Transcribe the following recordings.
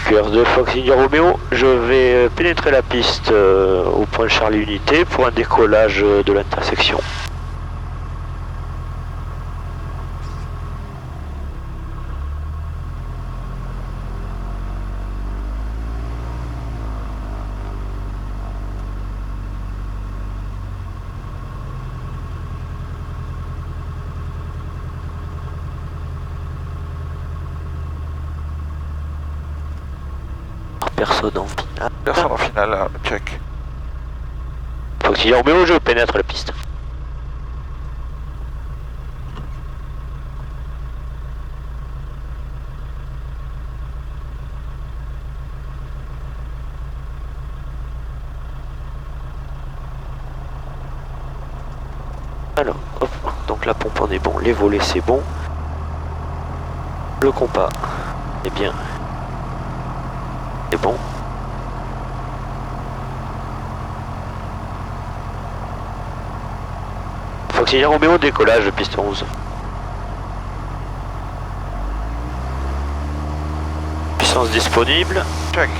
QR2 Fox India Romeo, je vais pénétrer la piste au point Charlie Unité pour un décollage de l'intersection. Personne en finale. Personne en finale, check. Fox India Romeo, je pénètre la piste. Alors, hop, donc la pompe on est bon, les volets c'est bon. Le compas, eh bien, c'est bon. Fox India Romeo, décollage, piste 11. Puissance disponible. Check.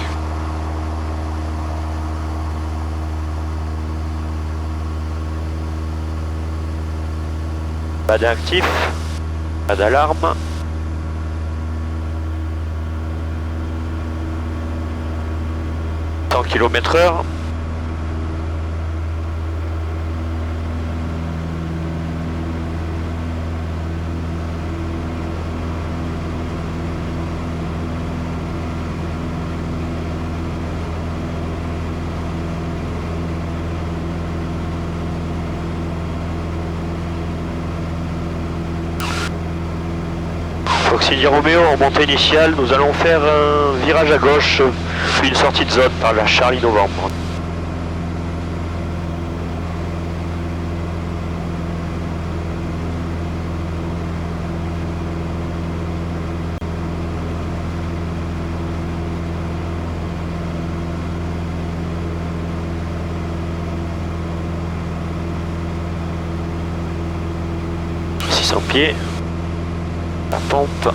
Pas d'actif, pas d'alarme. km/h. Fox India Romeo, en montée initiale, nous allons faire un virage à gauche, puis une sortie de zone par la Charlie Novembre. Pieds, la pompe,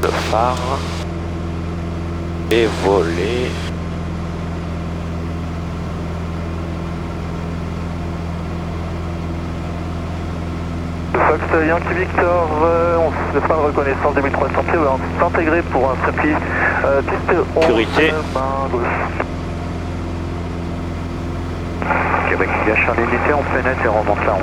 le phare et voler. Fox Yankee Victor, le phare de reconnaissance 2300 pieds va s'intégrer pour un tripli piste 11, sécurité. main gauche. Québec, il y a Charlie Unité, on pénètre et on remonte la 11.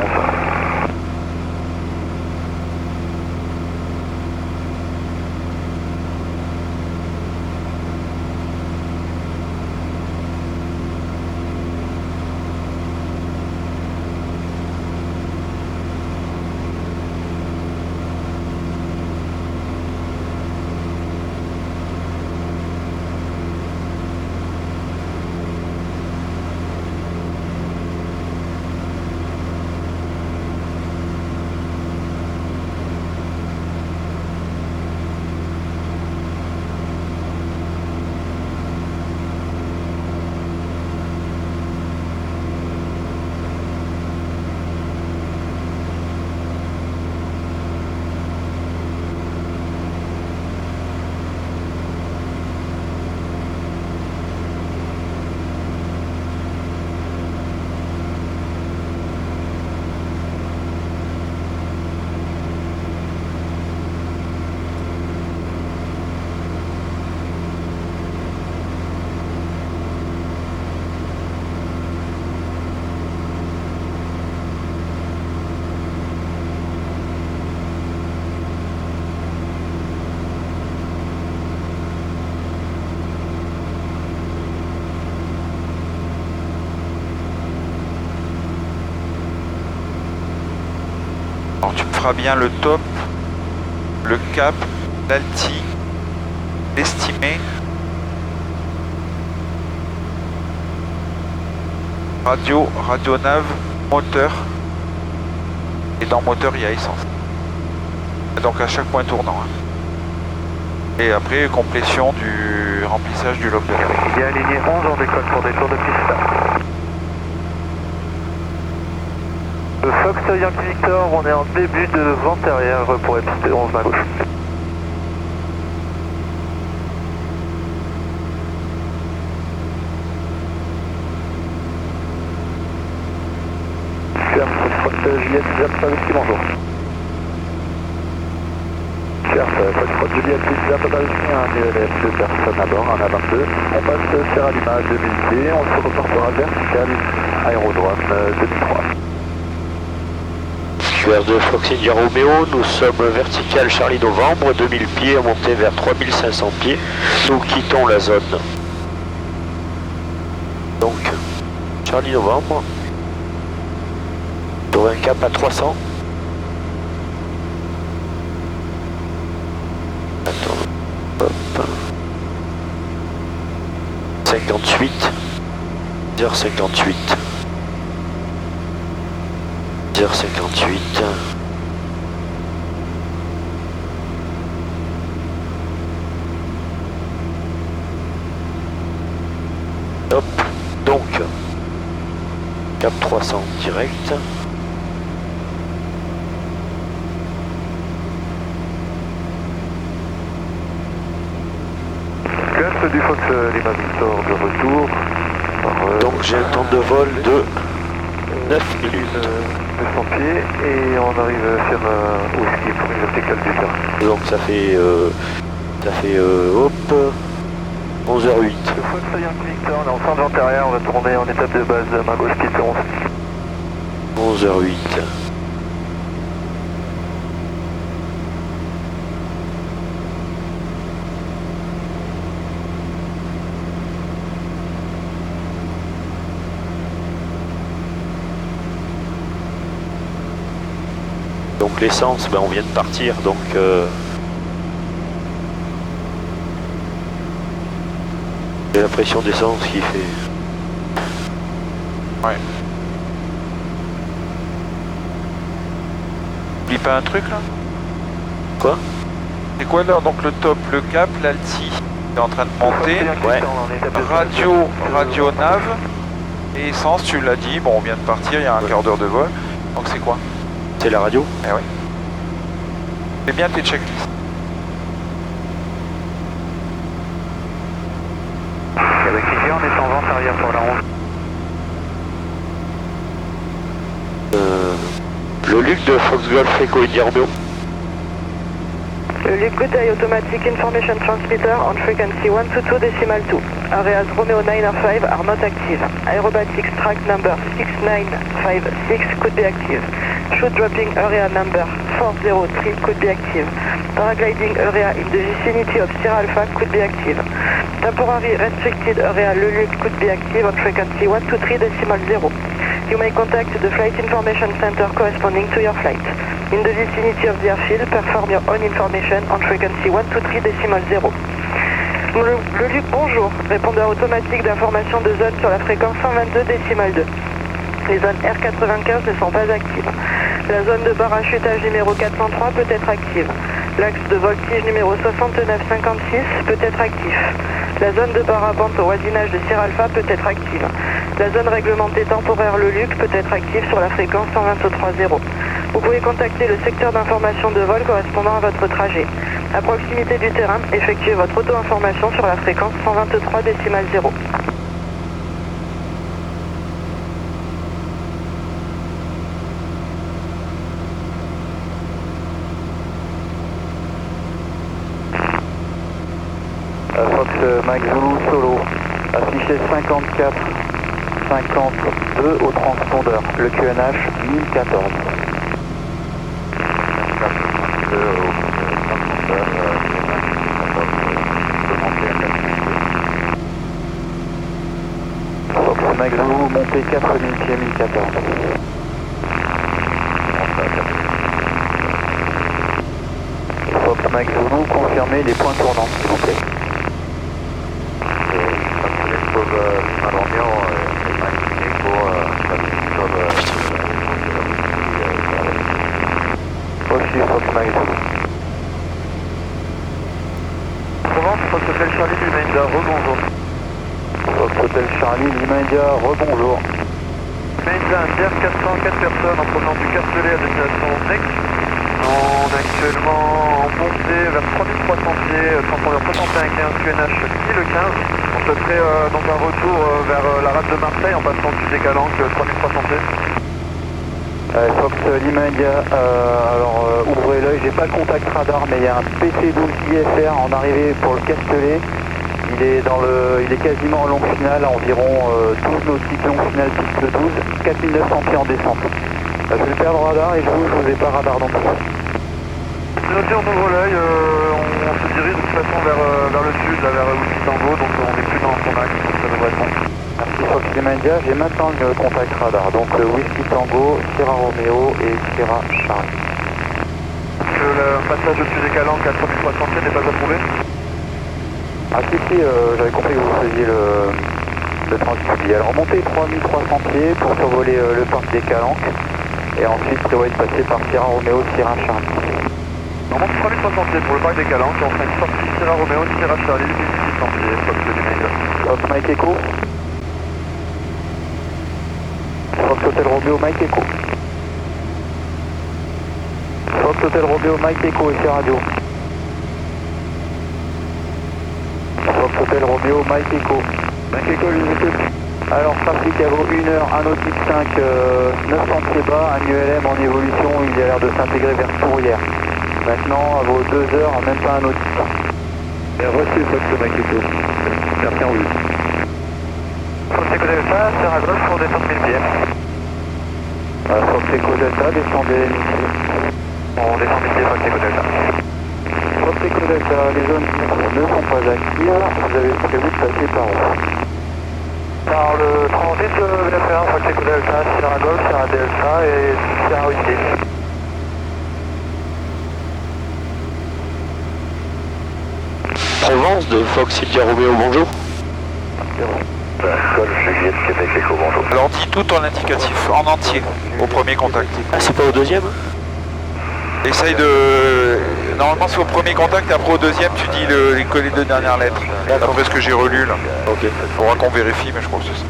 Alors tu me feras bien le top, le cap, l'alti, l'estimé, radio, radio-nav, moteur, et dans moteur il y a essence. Donc à chaque point tournant. Et après complétion du remplissage du lobe de l'air. Il est aligné 11, on décolle pour des tours de piste. Le Fox Yankee Victor, on est en début de vent arrière pour la piste 11 main gauche. Confirme, Foxtrot Juliette, Suzanne Pavelski, bonjour. Foxtrot Juliette, Suzanne Pavelski, un ELF, 2 personnes à bord, un A22. On passe Sierra Lima 2000 pieds, on se reportera vertical, aérodrome 2003. QR2 Fox India Romeo, nous sommes vertical Charlie Novembre, 2000 pieds, monté vers 3500 pieds. Nous quittons la zone. Donc, Charlie Novembre, sur un cap à 300. Attends, hop. 58, 10h58. 10h58. Hop, donc cap 300 direct. Du Fox Lima Victor de retour. Donc j'ai un temps de vol de 9 minutes. 900 pieds et on arrive à faire au ski pour une verticale du terrain. Donc ça fait hop 11h08. Le Fox Yankee Victor, on est en centre antérieur, on va tourner en étape de base Margot Ski Tour 11h08. Donc l'essence, ben, on vient de partir, donc j'ai la pression d'essence qui fait. Ouais. Oublie pas un truc là? Quoi? C'est quoi là? Donc le top, le cap, l'alti est en train de monter. Ouais. Radio nav et essence, tu l'as dit. Bon, on vient de partir, il y a un quart d'heure de vol. Donc c'est quoi? C'est la radio? Eh oui. Fais bien tes checklists. Avec Lydia, on est en vente arrière pour la 11. Le Luc de Fox Golf Echo India Romeo. Le Luc, good day, automatic information transmitter on frequency 122.2. Areas Romeo 905 are not active. Aerobatics track number 6956 could be active. Chute dropping area number 403 could be active. Paragliding area in the vicinity of Sierra Alpha could be active. Temporary restricted area Le Luc could be active on frequency 123.0. You may contact the flight information center corresponding to your flight. In the vicinity of the airfield, perform your own information on frequency 123.0. Le Luc, bonjour. Répondeur automatique d'information de zone sur la fréquence 122.2. Les zones R95 ne sont pas actives. La zone de parachutage numéro 403 peut être active. L'axe de voltige numéro 6956 peut être actif. La zone de parapente au voisinage de Sierra Alpha peut être active. La zone réglementée temporaire Le Luc peut être active sur la fréquence 123.0. Vous pouvez contacter le secteur d'information de vol correspondant à votre trajet. À proximité du terrain, effectuez votre auto-information sur la fréquence 123.0. Fox Mike Zulu Solo, affiché 54 52 au transpondeur, le QNH 1014. Fox Mike Zulu, montée 4000 pieds 1014. Fox Mike Zulu, confirmez les points tournants s'il vous plaît. Fox Mike Zulu. Provence, Fox Hotel Charlie, Lima India, rebonjour. Fox Hotel Charlie, Lima India, rebonjour. Lima India, un DR400, 4 personnes en provenance du Cap Pelé à destination NEC. On est actuellement en montée vers 3300 pieds, transpondeur 6115, QNH 10 le 15. On se ferait donc un retour vers la rade de Marseille en passant du Décalanque 3300 pieds. Fox Lima India, ouvrez l'œil, j'ai pas le contact radar, mais il y a un PC12 IFR en arrivée pour le Castellet. Il est quasiment en longue finale, à environ 12 nautiques longue finale piste 12, 4900 pieds en descente. Je vais perdre le radar et je vous ai pas radar non plus. C'est noté, on ouvre l'œil, on se dirige de toute façon vers le sud, là, vers Whisky Tango, donc on est plus dans son axe, donc ça devrait être bon. Merci Fox Lima India, j'ai maintenant le contact radar, donc Whisky Tango, Sierra Romeo et Sierra Charlie. Que le passage au-dessus des calanques à 3300 pieds n'est pas approuvé? Ah si, j'avais compris que vous faisiez le transfert. Alors montez 3300 pieds pour survoler le parc des Calanques et ensuite prévoyez de passer par Sierra Romeo, Sierra Charlie. On monte 3300 pieds pour le parc des Calanques et on fait une sortie Sierra Romeo, Sierra Charlie, 1600 pieds, Fox Lima. Fox Mike Echo. Fox Hotel Romeo, Mike Echo. Fox Hotel Romeo, Mike Echo et Sierra Radio. Fox Hotel Romeo, Mike Echo. Mike Echo, je vous écoute. Alors, trafic à vos 1 heure, un nautique 5, 900 pieds bas, un ULM en évolution, il a l'air de s'intégrer vers Fourrière. Maintenant, à vos 2 heures, même pas un nautique 5. Et reçu, Fox Mike Echo. Merci en vue. Fox Echo Delta, Sierra Golf, pour descendre 1000 pieds. Fox Echo Delta, descendez 1000 pieds. On descend 1000 pieds, Fox Echo Delta. Fox Echo Delta, les zones ne sont pas actives, vous avez prévu de passer par où? Par le transit de VFR, Fox Echo Delta, Sierra Golf, Sierra Delta et Sierra Whisky. Provence de Fox India Romeo, bonjour. Golf Juliette, Québec Echo, bonjour. Alors dis tout en indicatif, en entier, au premier contact. Ah, c'est pas au deuxième? Essaye de... Normalement c'est au premier contact et après au deuxième tu dis les deux dernières lettres. D'après ce que j'ai relu là. Ok. Faudra qu'on vérifie mais je crois que c'est ça.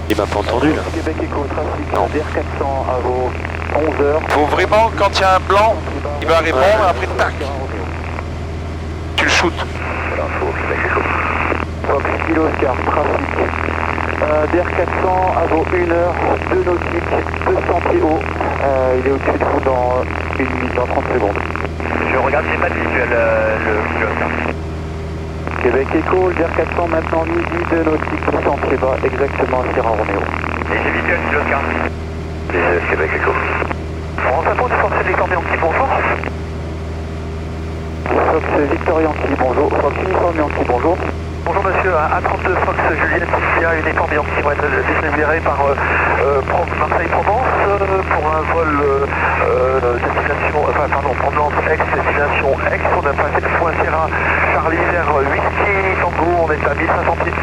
Il m'a pas entendu là. Québec Echo, trafic DR400 à vos 11 heures. Faut vraiment quand il y a un blanc, il va répondre après tac. Tu le shootes. Fox Kilo Oscar, trafic. DR400 à vos 1 heure, 2 nautiques, 200 pieds haut. Il est au-dessus de vous dans 1 minute, dans 30 secondes. Je regarde, j'ai pas de visuel, le Oscar. Québec Echo, DR400 maintenant midi, 2 nautiques, 200 pieds bas, exactement à Sierra Romeo. Et j'ai visuel, c'est l'Oscar. Québec Echo. On s'impose de forcer les cordes qui bonjour. Fox Victor Yankee, bonjour. Fox Uniforme Yankee, bonjour. Bonjour monsieur, à 32 Fox Juliette, il y a une écorbiante qui va être délivrée par Marseille-Provence pour un vol destination, Provence Aix, destination Aix. On a passé le point Sierra Charlie vers Whisky Tango, on est à 1500 pieds.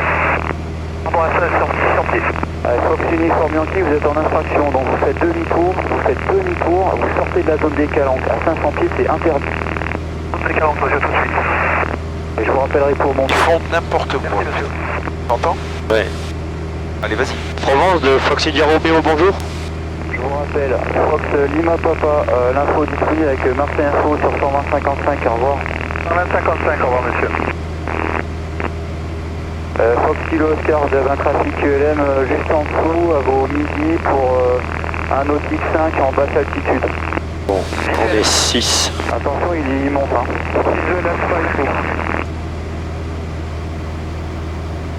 Pardon, à 600 pieds. Fox Uniforme Yankee, vous êtes en infraction, donc vous faites demi-tour, vous sortez de la zone des Calanques. À 500 pieds, c'est interdit. Zone des Calanques, monsieur, tout de suite. Et je vous rappellerai pour mon... Ils font n'importe quoi. Merci monsieur. T'entends? Ouais. Allez vas-y. Provence de Fox India Romeo, bonjour. Je vous rappelle, Fox Lima Papa, l'info disponible avec Marseille Info sur 120-55, au revoir. 120-55, au revoir monsieur. Fox Kilo Oscar, vous avez un trafic ULM juste en dessous, à vos midi, pour un nautique 5 en basse altitude. Bon, on est 6. Attention, il monte, hein. Visuel Alpha Echo.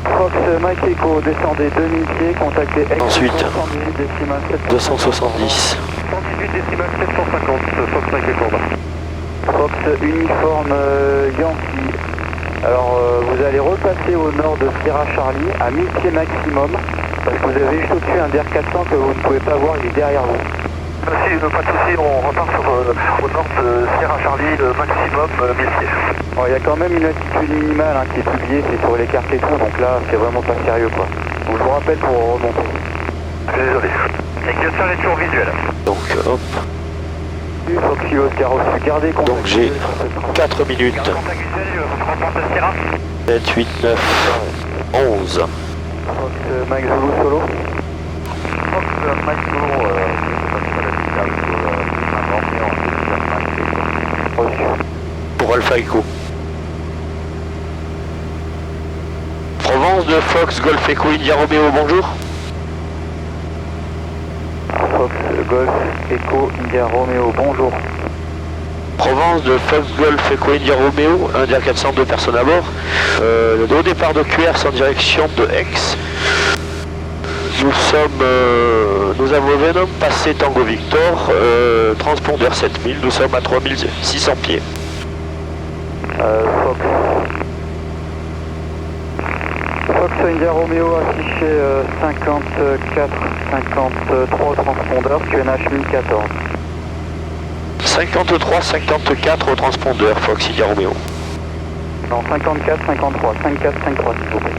Fox Mike Echo, descendez 2000 pieds, contactez Echo. Ensuite, 218 décimal 270. 118 décimal 750, Fox Mike Echo. Fox Uniforme Yankee. Alors, vous allez repasser au nord de Sierra Charlie, à 1000 pieds maximum, parce que vous avez juste au-dessus un DR400 que vous ne pouvez pas voir, il est derrière vous. Si, pas de soucis, on repart au nord de Sierra Charlie, le maximum 1000 pieds. Bon, il y a quand même une altitude minimale qui est publiée, c'est sur les cartes et tout, donc là, c'est vraiment pas sérieux, quoi. Donc, je vous rappelle pour remonter. Je suis désolé. Et que faire les tours visuels. Donc hop. Fox Kilo Oscar reçu, gardez contact. Donc j'ai 4 minutes. Contact visuel, votre rapport de Sierra. 7, 8, 9, 11. Fox Mike Zulu solo. Fox Mike Zulu, Reçu. Pour Alpha Echo. Provence de Fox Golf Echo India Romeo, bonjour. Fox Golf Echo India Romeo, bonjour. Provence de Fox Golf Echo India Romeo, India 402 personnes à bord. Au départ de QRS en direction de Aix. Nous avons Venom passé Tango Victor, transpondeur 7000, nous sommes à 3600 pieds. Fox India Romeo affiché 54, 53 transpondeur, QNH 1014. 53, 54 au transpondeur, Fox India Romeo. Non, 54, 53, 54, 53 s'il vous plaît.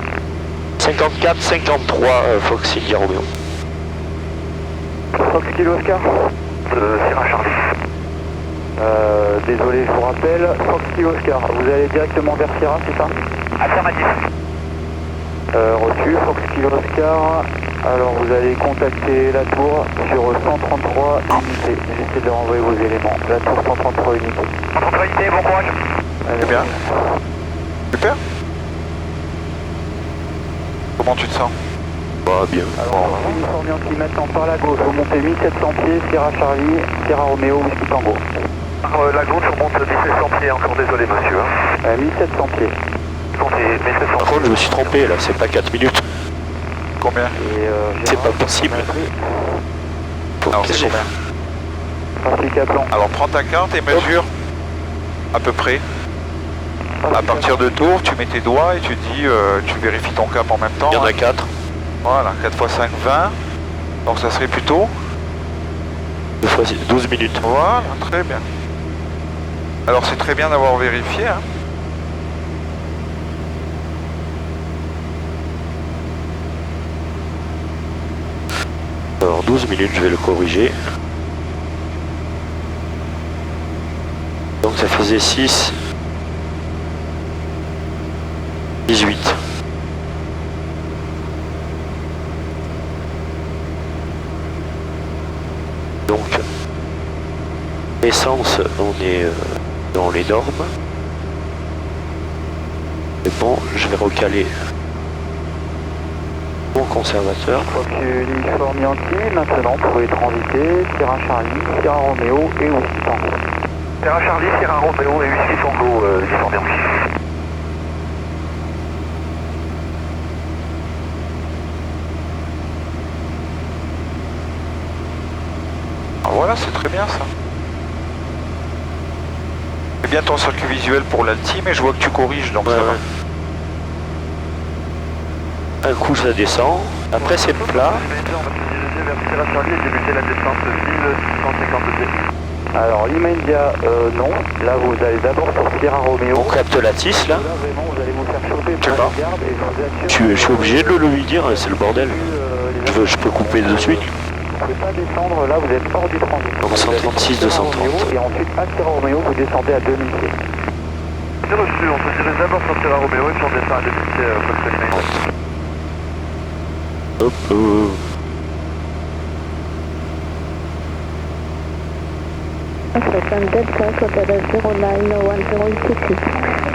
54, 53, Fox India Romeo. Fox Kilo Oscar. Sierra Charlie. Désolé, je vous rappelle, Fox Kilo Oscar, vous allez directement vers Sierra, c'est ça? Affirmatif. Reçu, Fox Kilo Oscar. Alors vous allez contacter la tour sur 133 unités. J'essaie de renvoyer vos éléments. La tour 133 unités. 133 unités, bon courage. C'est bien. Super. Comment tu te sens? Bah bien. Alors, uniforme qui maintenant par la gauche, vous montez 1700 pieds, Sierra Charlie, Sierra Romeo, Whisky Tango. Par la gauche, on monte 1700 pieds, encore désolé monsieur. 1700 pieds. Comptez 1700 Par contre, je me suis trompé là, c'est pas 4 minutes. Combien? Et, C'est pas possible. Faut Alors que c'est j'ai- combien? Trafic à plan. Alors prends ta carte et mesure à peu près. À partir de tour, tu mets tes doigts et tu dis, tu vérifies ton cap en même temps. Il y en hein. a 4. Voilà, 4 x 5, 20. Donc ça serait plutôt. 2 fois 12 minutes. Voilà, très bien. Alors c'est très bien d'avoir vérifié. Hein. Alors 12 minutes, je vais le corriger. Donc ça faisait 6, 18. Donc, essence, on est dans les normes. C'est bon, je vais recaler mon conservateur. Fox uniforme Yankee, maintenant vous pouvez transiter Sierra Charlie, Sierra Romeo et Whisky Tango. Sierra Charlie, Sierra Romeo et Whisky Tango, uniforme Yankee. Ah, voilà, c'est très bien ça. C'est bien ton circuit visuel pour l'Alti, mais je vois que tu corriges, donc ça va. Un coup ça descend, après c'est plat. On va se diriger vers Sierra Charlie et débuter la descente 1650 pieds. Alors l'immédiat, non. Là vous allez d'abord sur Sierra Romeo. On capte la tisse là. Là vraiment vous allez vous faire choper Je sais par pas. la garde et je vous assure. Je suis obligé de le lui dire, c'est le bordel. Je peux couper de suite. Vous ne pouvez pas descendre, là vous êtes hors du transit. Donc, Vous allez 136, sur Sierra 230. Romeo, et ensuite à Sierra Romeo vous descendez à 2000 pieds. C'est reçu, on se dirige d'abord sur Sierra Romeo et puis on descend à 2000 pieds Fox Main. Hop. Station Delta, total 091026.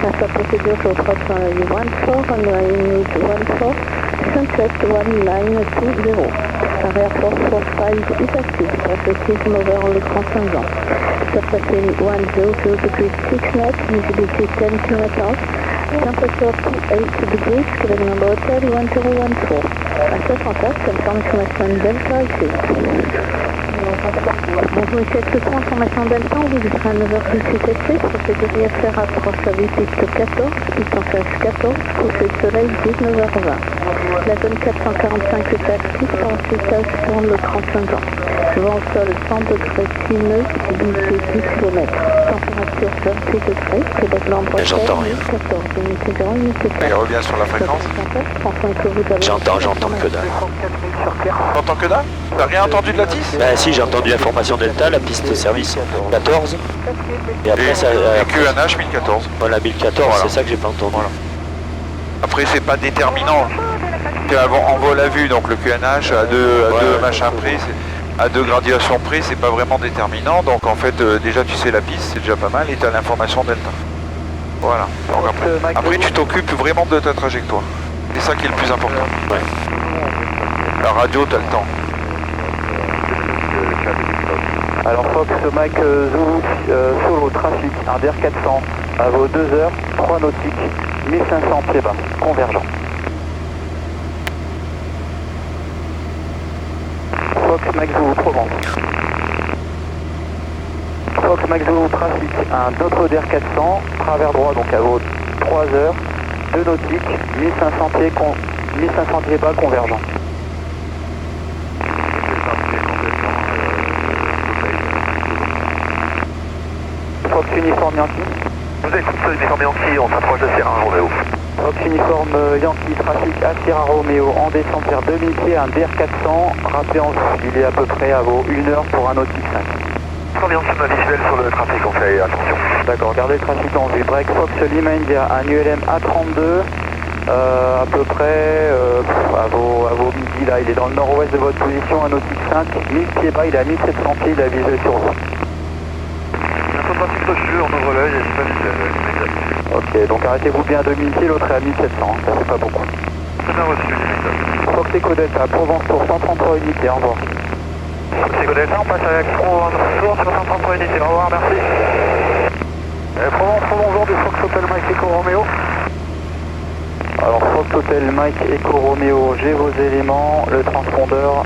After procedure to approach runway 14, runway 14, sunset 1920. Area 445 is active, processing over l'écran 5 ans. Surpassing 100 degrees 6 knots, visibility 10 km. Temperature 8 degrees, cabin number hotel 1014. Access contact, confirmation Delta ici. Bonjour, ici Expression, information Delta, on vous sera à 9h18 procédure IFR approche à piste 14, piste en face 14, coucher de soleil 19h20. La zone 445 est active, ensuite sur le 35 ans. Vent au sol 100 degrés 6 nœuds, visibilité 10 km. Température 28 degrés, Québec Bretagne, J'entends rien. 14, unité 0, unité 4. Et reviens sur la fréquence. J'entends que dalle. T'entends que dalle? T'as rien entendu de la tisse? Bah si, j'ai entendu l'information Delta, la piste service 14. Et après ça... Et QNH 1014. Voilà, 1014, Voilà. c'est ça que j'ai pas entendu. Voilà. Après c'est pas déterminant. En vol à vue, donc le QNH à deux machins près, à 2 graduations près, c'est pas vraiment déterminant. Donc en fait déjà tu sais la piste, c'est déjà pas mal et tu as l'information Delta. Voilà. Donc après tu t'occupes vraiment de ta trajectoire. C'est ça qui est le plus important. Ouais. La radio, t'as le temps. Alors Fox Mike Zulu solo trafic, un DR400 à vos 2 heures, 3 nautiques, 1500 pieds bas, convergent. Fox Mike Zulu Provence. Fox Mike Zulu trafic, un autre DR400, travers droit donc à vos 3 heures, 2 nautiques, 1500 pieds bas, convergent. Fox Uniforme Yankee. Vous écoutez uniforme Yankee, on s'approche de Sierra Romeo. Fox Uniforme Yankee, trafic à Sierra Romeo, en descente vers 2000 pieds, un DR400, rappelez il est à peu près à vos 1 heure pour un nautique 5. Uniforme Yankee, ma visuel sur le trafic, on fait attention. D'accord, gardez le trafic en vue. Break Fox Lima India, un ULM A32, à peu près à vos midi, là, il est dans le nord-ouest de votre position, un nautique 5, 1000 pieds bas, il est à 1700 pieds, il a visuel sur vous. Un trafic reçu, on ouvre l'œil et c'est pas visuel. Ok, donc arrêtez-vous bien à 2000 pieds, l'autre est à 1700, ça fait pas beaucoup. C'est bien reçu, immédiat. Fox Echo Delta, Provence pour 133 unités, au revoir. Fox Echo Delta, on passe avec Provence sur 133 unités, au revoir, merci. Provence, bonjour du Fox Hotel Mike Echo Romeo. Alors Fox Hotel Mike Echo Romeo, j'ai vos éléments, le transpondeur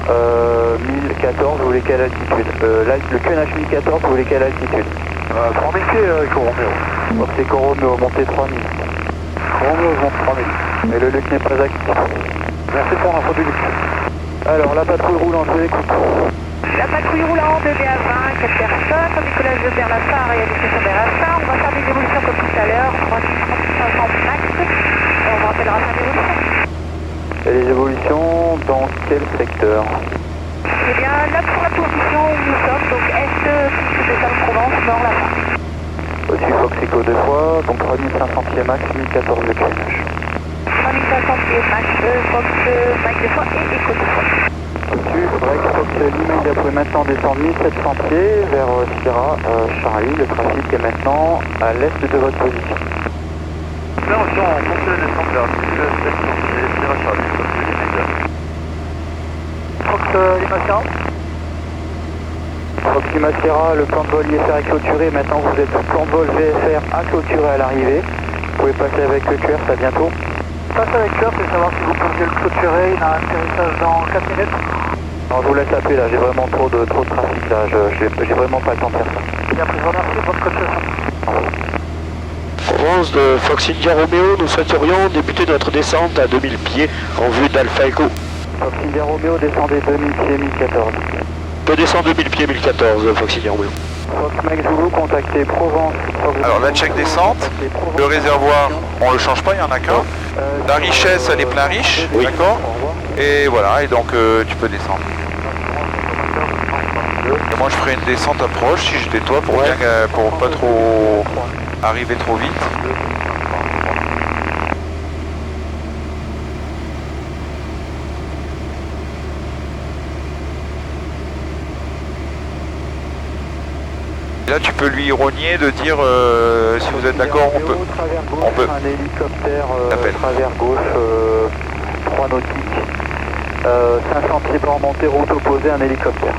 1014, vous voulez quelle altitude le QNH 1014, vous voulez quelle altitude 3000 pieds, Echo Romeo. Fox Echo Romeo, montez 3000. Romeo, je monte 3000. Mais le Luc n'est pas actif. Merci pour l'info du Luc. Alors la patrouille roulante, je vous écoute. La patrouille roulante est à 20, 4 personnes. Nicolas Jobert Lassard, réalisation d'Erassin. On va faire des évolutions comme tout à l'heure. 350 max. Et on vous rappellera fin d'évolution. Et les évolutions dans quel secteur? Eh bien, là pour la position où nous sommes, donc est plus de Saint-Provence, nord la fin. Au-dessus Fox Echo 2 fois, donc 3500 pieds max, 1014 de QNH. 3500 pieds max, Fox Mike 2 fois et Echo 2 fois. Au-dessus, Break Fox Lima, il pouvez maintenant descendre 1700 pieds vers Sierra Charlie. Le trafic est maintenant à l'est de votre position. Bien reçu, on continue de descendre vers 1700 pieds, Sierra Charlie, ça c'est immédiat. Fox Lima Sierra. Fox Lima Sierra, le plan de vol IFR est clôturé. Maintenant, vous êtes au plan de vol VFR à clôturer à l'arrivée. Vous pouvez passer avec le QR, à bientôt. Passe avec ça, c'est savoir si vous pouvez le clôturer, il a un atterrissage dans 4 minutes. Non, je vous laisse appeler là, j'ai vraiment trop de trafic là, j'ai vraiment pas le temps de faire ça. Bien, je vous remercie, bonne continuation. Provence de Fox India Romeo, nous souhaiterions débuter notre descente à 2000 pieds en vue d'Alpha Echo. Fox India Romeo, descendez 2000 pieds 1014. Peut descendre 2000 pieds 1014, Fox India Romeo. Fox Mike Zulu, contactez Provence. Alors la check descente, le réservoir, on le change pas, il n'y en a qu'un. La richesse, elle est plein riche, Oui. d'accord. Et voilà, et donc tu peux descendre. Et moi je ferai une descente approche si j'étais toi pour, Ouais. pour pas trop arriver trop vite. Et là tu peux lui rogner de dire si vous êtes d'accord on peut. On peut. Un hélicoptère T'appelles. travers gauche, 3 nautiques, 500 pieds bas en montée, route opposée, un hélicoptère.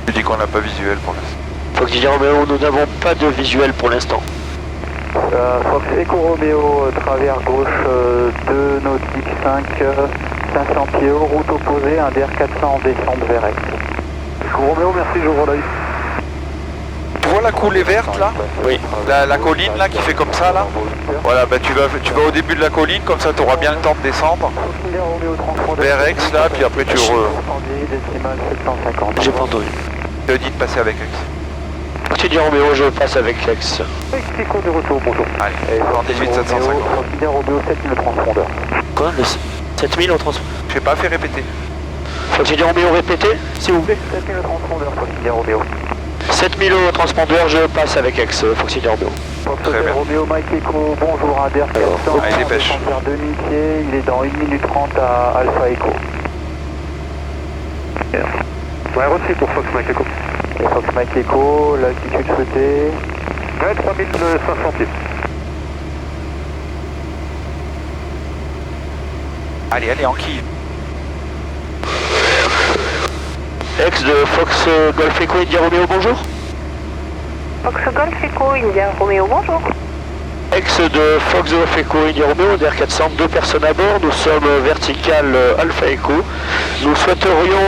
Je dis qu'on n'a pas visuel pour l'instant. Fox India Romeo, nous n'avons pas de visuel pour l'instant. Fox Echo Romeo, travers gauche, 2 nautiques, 5, 500 pieds haut, route opposée, un DR400 en descente vers Aix. Echo Romeo, merci, j'ouvre l'œil. Tu vois la coulée verte là? Oui. La colline là qui fait comme ça là? Voilà, bah tu vas au début de la colline, comme ça tu auras bien le temps de descendre. Vers Aix là, puis après tu J'ai pas entendu. te dis de passer avec Aix. Fox India Romeo, je passe avec Lex. Echo de retour, bonjour. Allez, en 18750. Fox India Romeo, 7000 transpondeur. Quoi le 7000 au transport? Je sais pas, fais répéter. Fox India Romeo, répétez, s'il vous plaît. 7000 transpondeur, Fox India Romeo. 7000 au transpondeur, je passe avec X, Fox India Romeo. Fox Très Hotel bien. Romeo, Mike Echo, bonjour, un DR400, Allez, dépêche. vers 2000 pieds, il est dans 1 minute 30 à Alpha Echo. Ouais, reçu pour Fox Mike Echo. Et Fox Mike Echo, l'altitude souhaitée. Ouais, 3500 pieds. Allez, allez, en qui? X Ex de Fox Golf Echo India Romeo, bonjour. Fox Golf Echo India Romeo, bonjour. Ex de Fox Golf Echo India Romeo, DR400, 2 personnes à bord. Nous sommes vertical Alpha Echo. Nous souhaiterions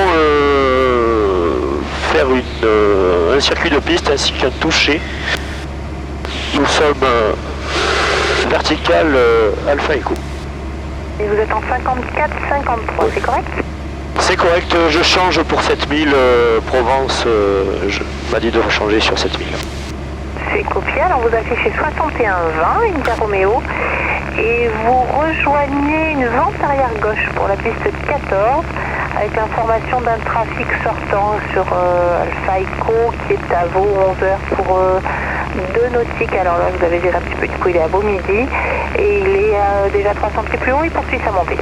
faire un circuit de piste ainsi qu'un toucher. Nous sommes vertical Alpha Echo. Et vous êtes en 54-53, c'est correct? C'est correct, je change pour 7000 Provence, je m'a dit de changer sur 7000. C'est copié, alors vous affichez 61-20, India Romeo, et vous rejoignez une vente arrière gauche pour la piste 14, avec l'information d'un trafic sortant sur Alpha Echo qui est à vos 11h pour 2 nautiques. Alors là vous avez viré un petit peu, du coup il est à vos midi, et il est déjà 300 pieds plus haut, il poursuit sa montée.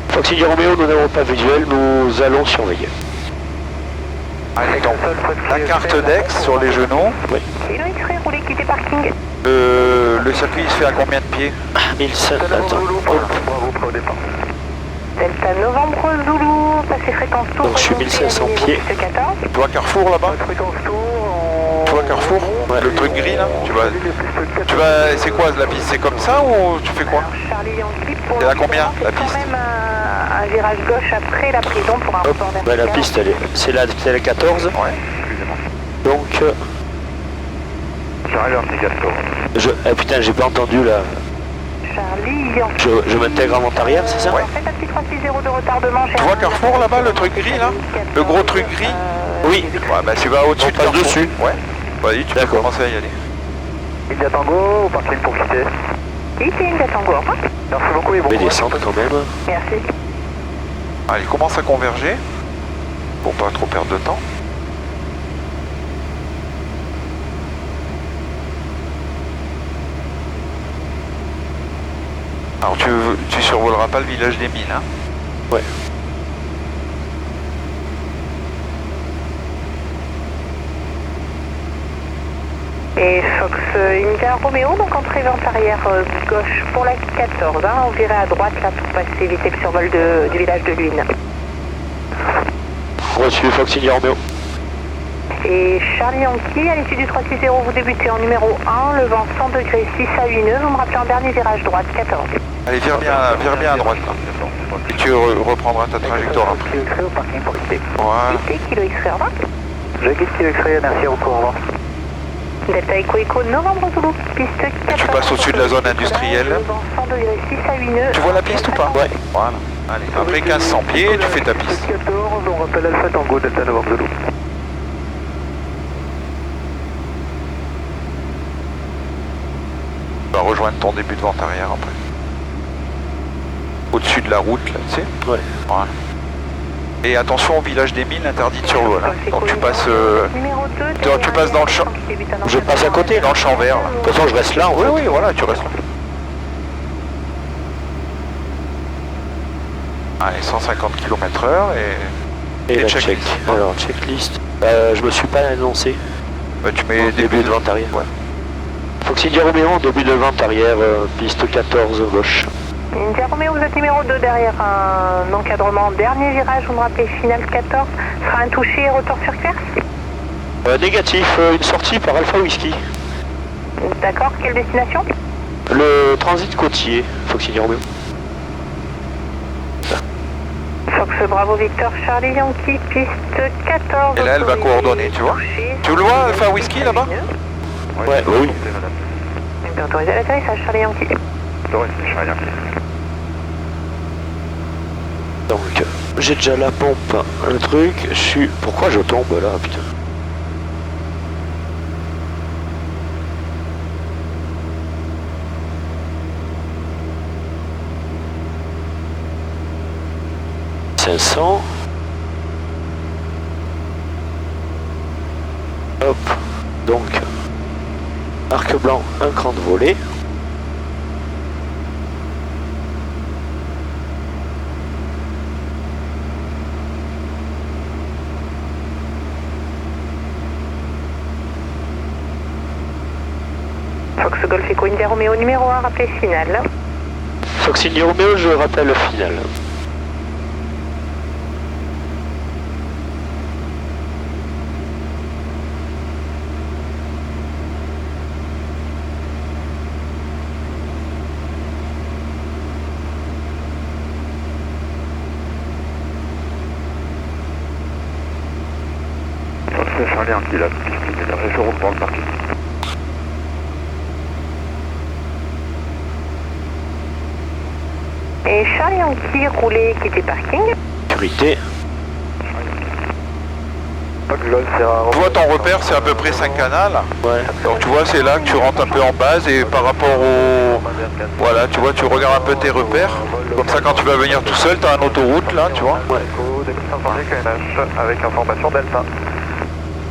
Fox India Romeo, nous n'avons pas visuel, nous allons surveiller. Allez, donc, la carte d'Aix sur les genoux. Oui. Kilo X-ray, roulez, quittez parking. Le circuit il se fait à combien de pieds? 1500, attends. Bravo, prêt au départ. Delta Novembre Zulu, passez fréquence tour. Donc je suis 1500 pieds. Piste 14. Tu vois Carrefour là-bas? Fréquence tour. Tu vois Carrefour? Ouais. Le truc gris là? C'est quoi la piste? C'est comme ça ou tu fais quoi? Alors, Charlie Yankee, pour Elle a le combien, moment, la c'est piste? quand même un virage gauche après la prison pour un report Bah, vertical. la piste, c'est la 14. Ouais. Donc, Charlie vertical tour. putain, j'ai pas entendu là. Charlie Yankee. Je m'intègre en vente arrière, c'est ça? Ouais. En fait, un petit 360 de retardement. Tu vois Carrefour là-bas, le truc gris là? Le gros truc gris? Oui. Ouais, bah tu vas au-dessus On de passe Carrefour. dessus. Ouais. Vas-y, tu peux D'accord. commencer à y aller. India Tango, au parking pour quitter. Ici, India Tango. Au revoir. Merci beaucoup et bon Je vais courage. descendre quand même. Merci. Allez, commence à converger. Pour pas trop perdre de temps. Alors tu survoleras pas le village des mines, hein? Ouais. Et Fox India Romeo, donc entrée vente arrière gauche pour la 14. Hein, on virait à droite là pour passer éviter le survol du village de Luynes. Reçu Fox India Romeo. Et Charlie Yankee, à l'issue du 360, vous débutez en numéro 1, levant 100 degrés 6 à 8 nœuds, vous me rappelez en dernier virage droite 14. Allez, vire bien à droite là. Et tu reprendras ta trajectoire après. Kilo X-ray au parking pour quitter. Voilà. Quittez, Kilo X-ray, au revoir. Je quitte Kilo X-ray, merci beaucoup, au revoir. Delta Echo Echo, Novembre Zulu, piste 14. Tu passes au-dessus de la zone industrielle. Levant 100 degrés 6 à 8 nœuds. Tu vois la piste ou pas? Ouais. Voilà. Allez, après 1500 pieds, tu fais ta piste. 14, on rappelle Alpha Tango, Delta Novembre Zulu. Tu vas rejoindre ton début de vente arrière après. Au-dessus de la route là, tu sais. Ouais. Voilà. Et attention au village des mines interdit de survol. Hein. Donc tu passes, tu passes dans le champ. Je passe à côté, dans le champ vert. Là. De toute façon, je reste là. En Oui, fait. oui, voilà, tu restes là. Allez, 150 km/h Et la checklist. check. Alors, checklist. Je me suis pas annoncé. Bah, tu mets Début de vente arrière. Ouais. Fox India Romeo, début de vente arrière, piste 14 gauche. India Romeo, vous êtes numéro 2 derrière un encadrement. Dernier virage, vous me rappelez, finale 14, sera un touché et retour sur cuir. Négatif, une sortie par Alpha Whisky. D'accord, quelle destination? Le transit côtier, Fox India Romeo. Fox Bravo Victor Charlie Yankee, piste 14. Et là, elle va coordonner, tu vois. Tu le vois, Alpha Whisky là-bas? Ouais, oui. Autorisé à l'atterrissage, Charlie Yankee. Oui, Charlie Yankee. Donc, j'ai déjà la pompe, un truc, je suis... Pourquoi je tombe là, putain? $500. Hop, donc, arc blanc, un cran de volée. Fox Golf Echo India Romeo numéro 1, rappelé final. Fox India Romeo, je rappelle le final. c'est Charlie Yankee là, je roule pour le parking. Et Charlie Yankee, roulez, quittez parking. Sécurité. Tu vois ton repère, c'est à peu près 5 canals. Ouais. Donc tu vois, c'est là que tu rentres un peu en base et par rapport au... Voilà, tu vois, tu regardes un peu tes repères. Comme ça, quand tu vas venir tout seul, tu as une autoroute là, tu vois. Avec information Delta.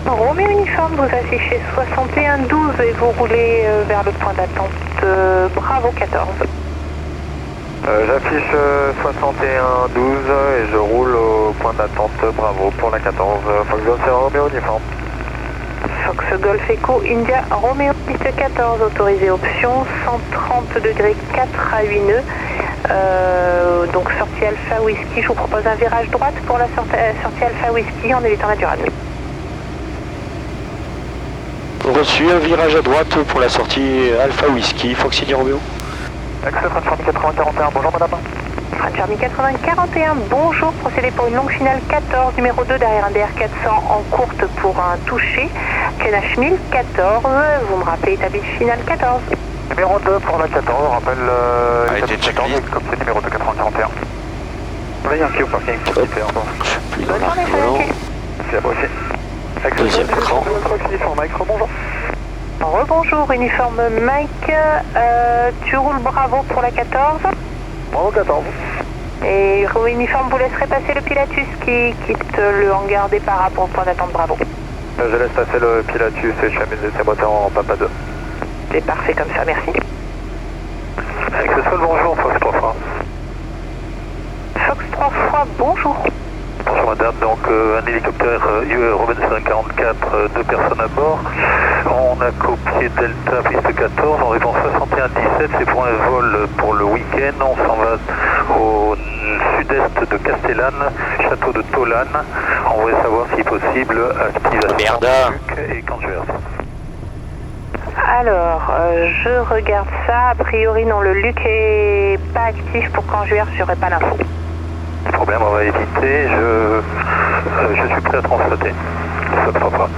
Roméo Uniforme, vous affichez 6112 et vous roulez vers le point d'attente Bravo 14. J'affiche 6112 et je roule au point d'attente Bravo pour la 14. Fox Golf Sierra Roméo Uniforme. Fox Golf Echo India Roméo piste 14, autorisé option 130 degrés 4 à 8 nœuds. Donc sortie Alpha Whisky, je vous propose un virage droite pour la sortie Alpha Whisky en évitant la durade. Reçu un virage à droite pour la sortie Alpha Whisky, Fox India Romeo. Accès French Army 8041, bonjour madame. French Army 8041, bonjour, procédez pour une longue finale 14, numéro 2 derrière un DR400 en courte pour un touché. Kenash 1014, vous me rappelez établi finale 14. Numéro 2 pour la 14, on rappelle été checklist. comme c'est numéro 2 8041. Oui, un au parking, Plus dans Bonne l'arc journée, volant. Franck. C'est à moi aussi. Deuxième écran. Bonjour. Rebonjour, uniforme Mike, tu roules Bravo pour la 14. Bravo 14. Et uniforme vous laisserez passer le Pilatus qui quitte le hangar départ pour le point d'attente Bravo. Je laisse passer le Pilatus et je amène ses moteurs en Papa 2. C'est parfait comme ça, merci. Avec ce seul bonjour, Fox 3 fois. Fox 3 fois, bonjour. Bonjour madame, donc un hélicoptère Robinson 44, 2 personnes à bord. On a copié Delta piste 14, on répond 6117, c'est pour un vol pour le week-end. On s'en va au sud-est de Castellane, château de Tolane. On voudrait savoir si possible activation Merde. et Canjuers. Alors, je regarde ça. A priori, non, le Luc est pas actif pour Canjuers, j'aurai pas l'info. Problème, on va éviter. Je suis prêt à translater. Ça ne fera pas.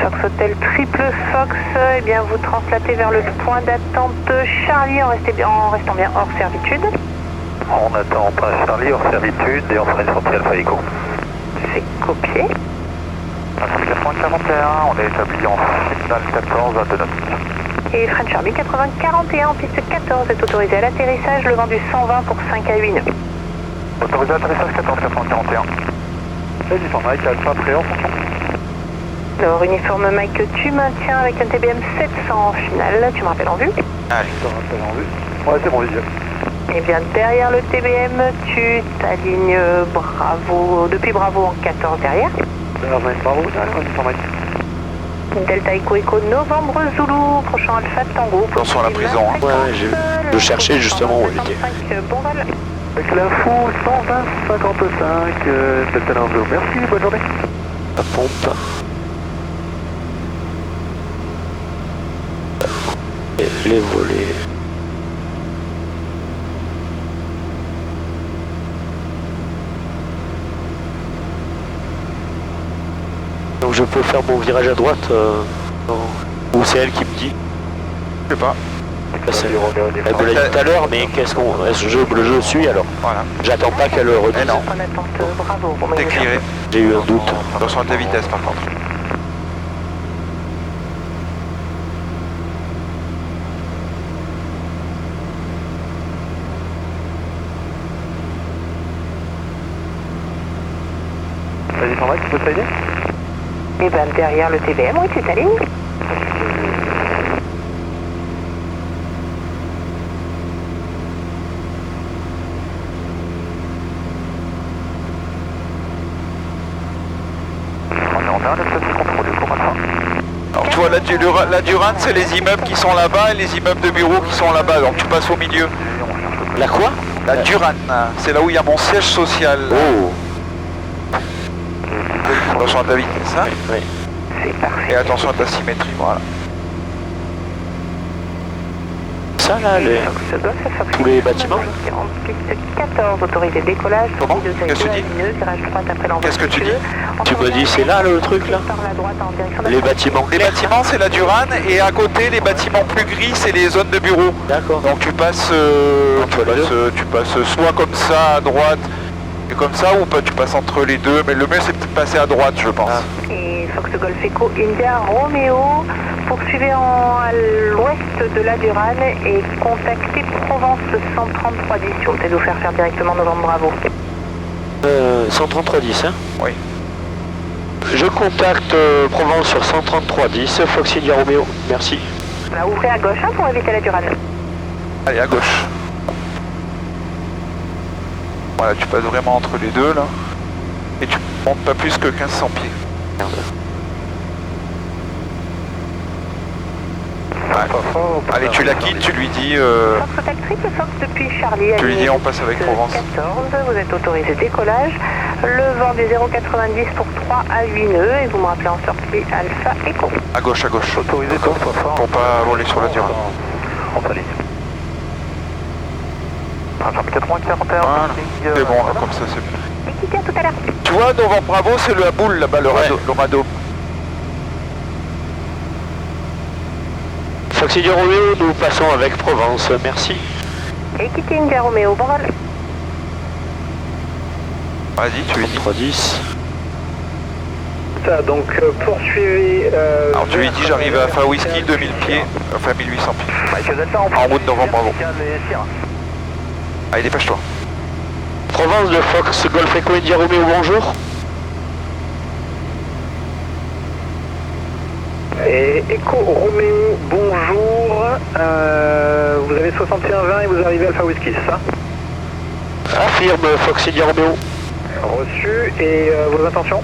Fox Hotel Triple Fox, eh bien vous translatez vers le point d'attente Charlie en restant bien hors servitude. On attend Prince Charlie hors servitude et on fera une sortie Alpha Echo. C'est copié. 8041, on est établi en signal 14 à 2 nœuds. Et French Army 8041 en piste 14 est autorisé à l'atterrissage, le vent du 120 pour 5 à 8 nœuds. Autorisé à atterrissage 14 8041. Et du Mike Alpha prêt en fonction. Alors uniforme Mike, tu maintiens avec un TBM 700 en finale, tu me rappelles en vue. Allez. Je te rappelle en vue. Ouais, c'est bon, visuel. Et bien derrière le TBM, tu t'alignes Bravo, depuis Bravo en 14 derrière. Bravo, uniforme Mike. Delta Echo Echo Novembre Zulu, prochain Alpha Tango. Attention à la prison, hein. Ouais, je cherchais justement où elle était. 55, bon vol. Avec l'info 120 55, Delta Tango. Merci, bonne journée. La pompe. Et les volets. Donc je peux faire mon virage à droite ou c'est elle qui me dit? Je sais pas. Elle me l'a dit tout à l'heure, mais qu'est-ce qu'on. Je suis alors. Voilà. J'attends pas qu'elle le redise. Eh non. Point d'attente Bravo. Bon, T'es clearé. J'ai eu un doute. Attention à ta vitesse par contre. Vas-y, Jean Mike, tu peux t'aider? Et bien derrière le TBM, oui, tu t'alignes. On est en dernier petit contrôle pour maintenant. Alors tu vois, la Durande, c'est les immeubles qui sont là-bas et les immeubles de bureaux qui sont là-bas. Donc tu passes au milieu. La quoi? La Durande, c'est là où il y a mon siège social. Oh. Attention à ta vitesse, hein. Oui. C'est parfait. Et attention à ta symétrie, voilà. ça là, tous les bâtiments? Piste 14, autorisé décollage. Comment? Qu'est-ce que tu dis? Qu'est-ce que tu dis? Tu me dis c'est là le truc là? Les bâtiments. Les bâtiments, c'est la Durane, et à côté, les bâtiments plus gris, c'est les zones de bureaux. D'accord. Donc tu passes soit comme ça à droite, et comme ça, ou pas, tu passes entre les deux, mais le mieux c'est peut-être passer à droite, je pense. Et Fox Golf Echo India Romeo, poursuivez à l'ouest de la Durane et contactez Provence 13310 si vous voulez nous faire directement Novembre Bravo. 13310, hein? Oui. Je contacte Provence sur 13310, Fox India Romeo, merci. Bah, ouvrez à gauche hein, pour éviter la Durane. Allez, à gauche. Voilà, tu passes vraiment entre les deux là. Et tu montes pas plus que 1500 pieds. Merde. Ouais. Allez, tu la quittes, tu lui dis... Fox Hotel Triple Fox depuis Charlie. Tu lui dis on passe avec Provence. 14, vous êtes autorisé décollage. Le vent des 0,90 pour 3 à 8 nœuds et vous me rappelez en sortie Alpha Echo. À gauche, à gauche. Autorisé Pour pas voler sur la Durane. En sa ligne. Jean 8041. Voilà. C'est bon, là, comme ça c'est bien. Et quittez à tout à l'heure. Tu vois, Novembre Bravo, c'est la boule là-bas, le radeau. Fox India Romeo, nous passons avec Provence, merci. Et quittez India Romeo, bon vol. Vas-y, tu lui dis. 310. Ça, donc poursuivez... Alors tu lui dis j'arrive à Alpha Whisky, 2000 pieds, enfin 1800 pieds. En route Novembre Bravo. Allez, dépêche-toi. Provence de Fox Golf Echo India Romeo, bonjour. Et Echo Romeo, bonjour. Vous avez 61-20 et vous arrivez Alpha Whisky, c'est ça? Affirme Fox India Romeo. Reçu. Et vos intentions?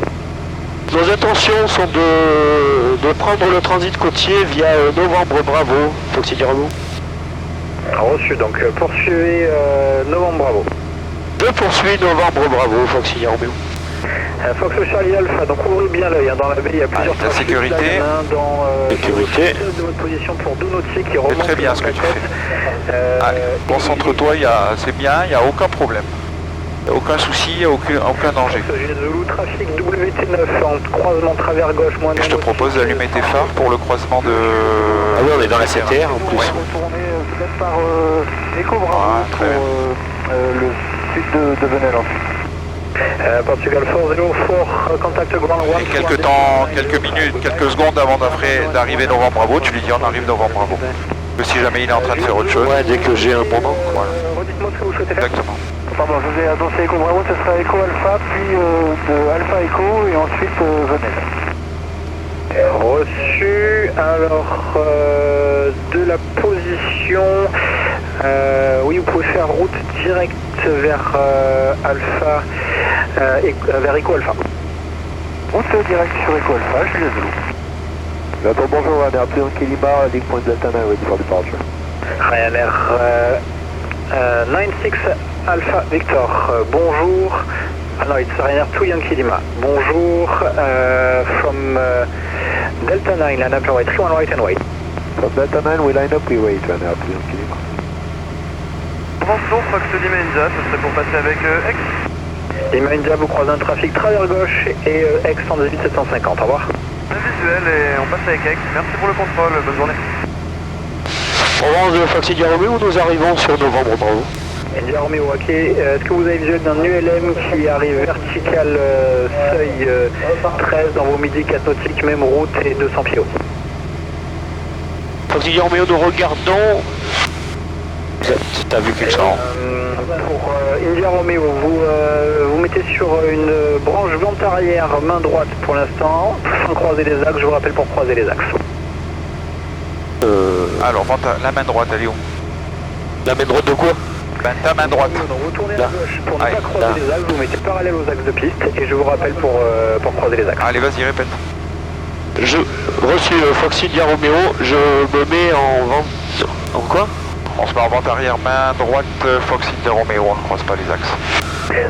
Nos intentions sont de prendre le transit côtier via Novembre Bravo, Fox India Romeo. Reçu, donc poursuivez Novembre Bravo. Je poursuis Novembre Bravo, Fox India Romeo. Fox Charlie Alpha, donc ouvrez bien l'œil, hein, dans la baie il y a plusieurs la sécurité. Là, il y en a un dans Sécurité. de votre position pour 2 nautiques qui remonte. C'est très bien ce que tu fais. Allez, concentre-toi, c'est bien, il n'y a aucun problème. Il n'y a aucun souci, il n'y a aucun danger. J'ai de loup trafic WT9 en croisement travers gauche, moins Et je te propose d'allumer tes phares pour le croisement de... Ah oui, on est dans la CTR en plus. Ouais. Retourner peut-être par Echo Bravo très bien. pour le sud de Venelle. Portugal 404, contact ground 1. Et quelques minutes, quelques secondes avant d'arriver Novembre Bravo, tu lui dis on arrive Novembre Bravo. Que si jamais il est en train de faire autre chose. Ouais, dès que j'ai un moment. Voilà. Redites-moi ce que vous souhaitez faire. Exactement. Pardon, je vous ai annoncé Echo Bravo, ce sera Echo Alpha, puis de Alpha Echo et ensuite Venelle. Reçu, alors de la position, oui vous pouvez faire route directe vers Alpha, vers Echo Alpha. Route directe sur Echo Alpha, je suis désolé. Attends, bonjour, Ryanair, Yankee Lima, Link Point Delta 9, ready for departure. Ryanair 96 Alpha Victor, bonjour. Ah no, it's Ryanair 2 Yankee Lima. Bonjour, from Delta 9, line up runway 31 right and wait. From Delta 9, we line up, we wait, Ryanair 2 Yankee Lima. Bonjour, Fox Lima India, ce serait pour passer avec X. Lima India, vous croisez un trafic travers gauche et X 118 750, au revoir. Un visuel et on passe avec X. Merci pour le contrôle, bonne journée. Provence de Fox India Romeo, nous arrivons sur Novembre Bravo. India Romeo, ok. Est-ce que vous avez visuel d'un ULM qui arrive vertical seuil 13 dans vos midi 4 nautiques, même route et 200 pieds haut? Fox India Romeo, nous regardons. T'as vu quelque chose? Pour India Romeo, vous mettez sur une branche vente arrière, main droite pour l'instant, sans croiser les axes, je vous rappelle pour croiser les axes. Alors, la main droite, elle est où? La main droite de quoi? Ben, ta main droite. Retournez Là. à gauche pour ne Allez, pas croiser les axes, vous mettez parallèle aux axes de piste et je vous rappelle pour croiser les axes. Allez, vas-y, répète. Je reçu Fox India Romeo, je me mets en vente. En quoi? On se met en vente arrière, main droite, Fox India Romeo, on ne croise pas les axes.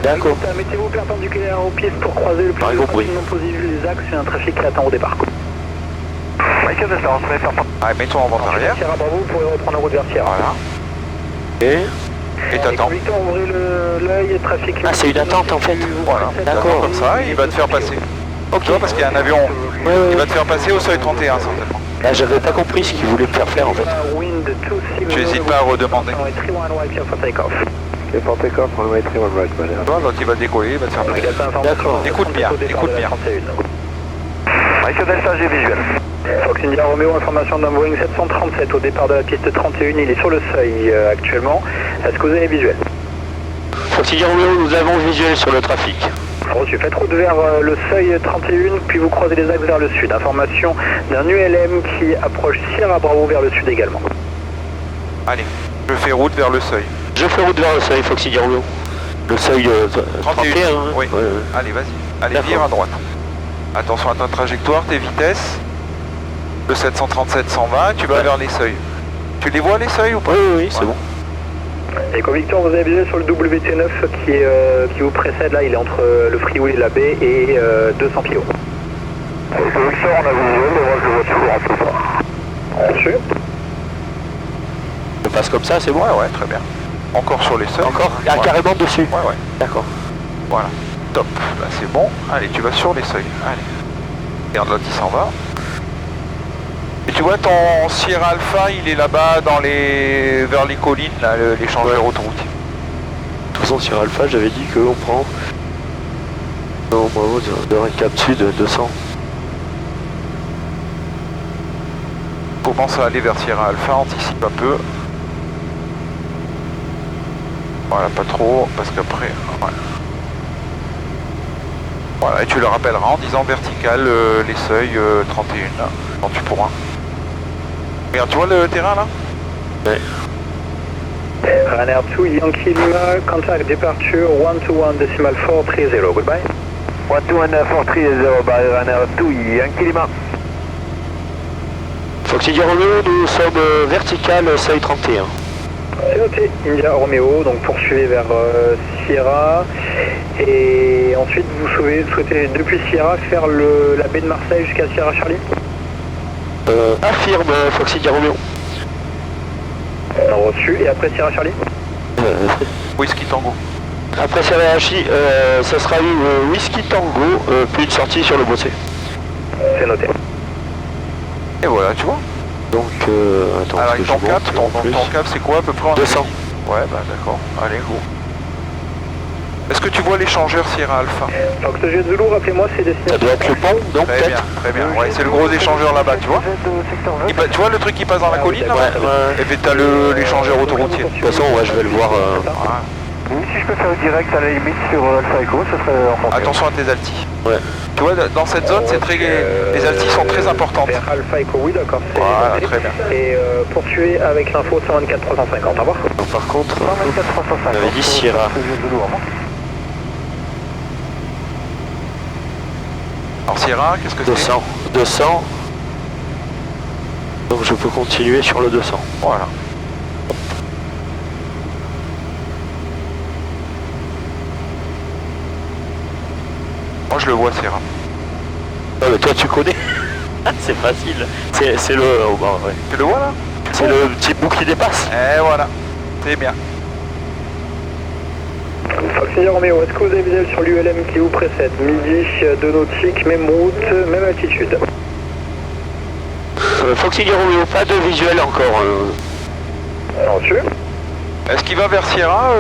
D'accord. Mettez-vous perpendiculaire aux pistes pour croiser le plus Pas compris. rapidement possible les axes, il y a un trafic qui attend au départ. Michael Delta, on se met faire Allez, mets-toi en vente arrière. Sierra Bravo, vous pouvez reprendre la route vers Sierra. Voilà. Et t'attends. Victor, ouvrez l'œil, trafic. Ah, c'est une attente en fait. Voilà. D'accord. Comme ça, il va te faire passer. Ok. Tu vois, parce qu'il y a un avion. Ouais, ouais, Il va ouais. te faire passer au seuil 31, certainement. Ah, j'avais pas compris ce qu'il voulait me faire faire en fait. Tu n'hésites pas à redemander. Les for take-off, runway 31 right, Tu vois, l'autre il va décoller, il va te faire passer. D'accord. Écoute bien, écoute bien. Michael Delta, j'ai visuel. Fox India Romeo, information d'un Boeing 737 au départ de la piste 31, il est sur le seuil actuellement. Est-ce que vous avez visuel? Foxy Romeo, nous avons visuel sur le trafic. Reçu, faites route vers le seuil 31, puis vous croisez les axes vers le sud. Information d'un ULM qui approche Sierra Bravo vers le sud également. Allez, je fais route vers le seuil. Je fais route vers le seuil, Foxy Romeo. Le seuil 31, hein. Oui. Ouais, ouais. Allez, vas-y. Allez, D'accord. vire à droite. Attention à ta trajectoire, tes vitesses. Le 737 s'en va, tu vas vers les seuils. Tu les vois les seuils ou pas? Oui, oui, c'est bon. Et comme Victor, vous avez visuel sur le WT9 qui vous précède, là, il est entre le freeway et la baie et 200 pieds haut. Victor, on a visuel, le reste de voiture en tout cas. Reçu. Je passe comme ça, c'est bon. Ouais, ouais, très bien. Encore sur les seuils. Encore ah, Ouais. carrément dessus. Ouais, ouais. D'accord. Voilà. Top. Là, c'est bon. Allez, tu vas sur les seuils. Allez. Regarde, l'autre, il s'en va. Et tu vois, ton Sierra Alpha, il est là-bas vers les collines, là, l'échangeur autoroutier. De toute façon, sur Alpha, j'avais dit qu'on prend non, bravo, de récap sud 200. Commence à aller vers Sierra Alpha, anticipe un peu. Voilà, pas trop, parce qu'après... Ouais. Voilà, et tu le rappelleras en disant vertical, les seuils 31, quand tu pourras. Regarde, tu vois le terrain là? Ouais. Ryanair 2, Yankee Lima, contact departure 121 decimal 430, goodbye. 121 430 by Ryanair 2, Yankee Lima. Foxy Romeo, nous sommes vertical seuil 31. C'est noté, India Romeo, donc poursuivez vers Sierra. Et ensuite, vous souhaitez depuis Sierra faire la baie de Marseille jusqu'à Sierra Charlie? Affirme Foxy Romeo. Reçu, et après Sierra Charlie? Whisky Tango. Après Sierra Charlie, ça sera une Whisky Tango, puis une sortie sur le bossé. C'est noté. Et voilà, tu vois. Donc, attends, Alors, parce que ton je cap, monte ton en plus. cap, c'est quoi à peu près en 200. Amérique? Ouais, bah d'accord. Allez, go. Est-ce que tu vois l'échangeur Sierra Alpha? Donc ce jet de Zulu, rappelez-moi, c'est Ça destination. doit être le pont, donc Très bien, peut-être. très bien. Ouais, c'est le gros échangeur là-bas, tu vois. Tu vois le truc qui passe dans la colline là? Ouais, ouais. Et puis t'as l'échangeur autoroutier. De toute façon, ouais, je vais le voir. Voilà. Oui, si je peux faire direct à la limite sur Alpha Echo, ce serait en Attention à tes altis. Ouais. Tu vois, dans cette zone, c'est très, les altis sont très importantes. Vers Alpha Echo, oui, d'accord. c'est Voilà, noté. très bien. Et poursuivez avec l'info 124 350, au revoir. Donc, par contre, 124 350. on avait dit Sierra. Alors Sierra, qu'est-ce que c'est? 200. 200. Donc je peux continuer sur le 200. Voilà. Moi je le vois Sierra. Ah, mais toi tu connais. C'est facile. C'est le. Oh, bah, ouais. Tu le vois là? C'est le petit bout qui dépasse. Et voilà. C'est bien. Foxy Romeo, est-ce que vous avez visuel sur l'ULM qui vous précède? Midi, 2 nautiques, même route, même altitude. Foxy Romeo, pas de visuel encore. Reçu. Est-ce qu'il va vers Sierra,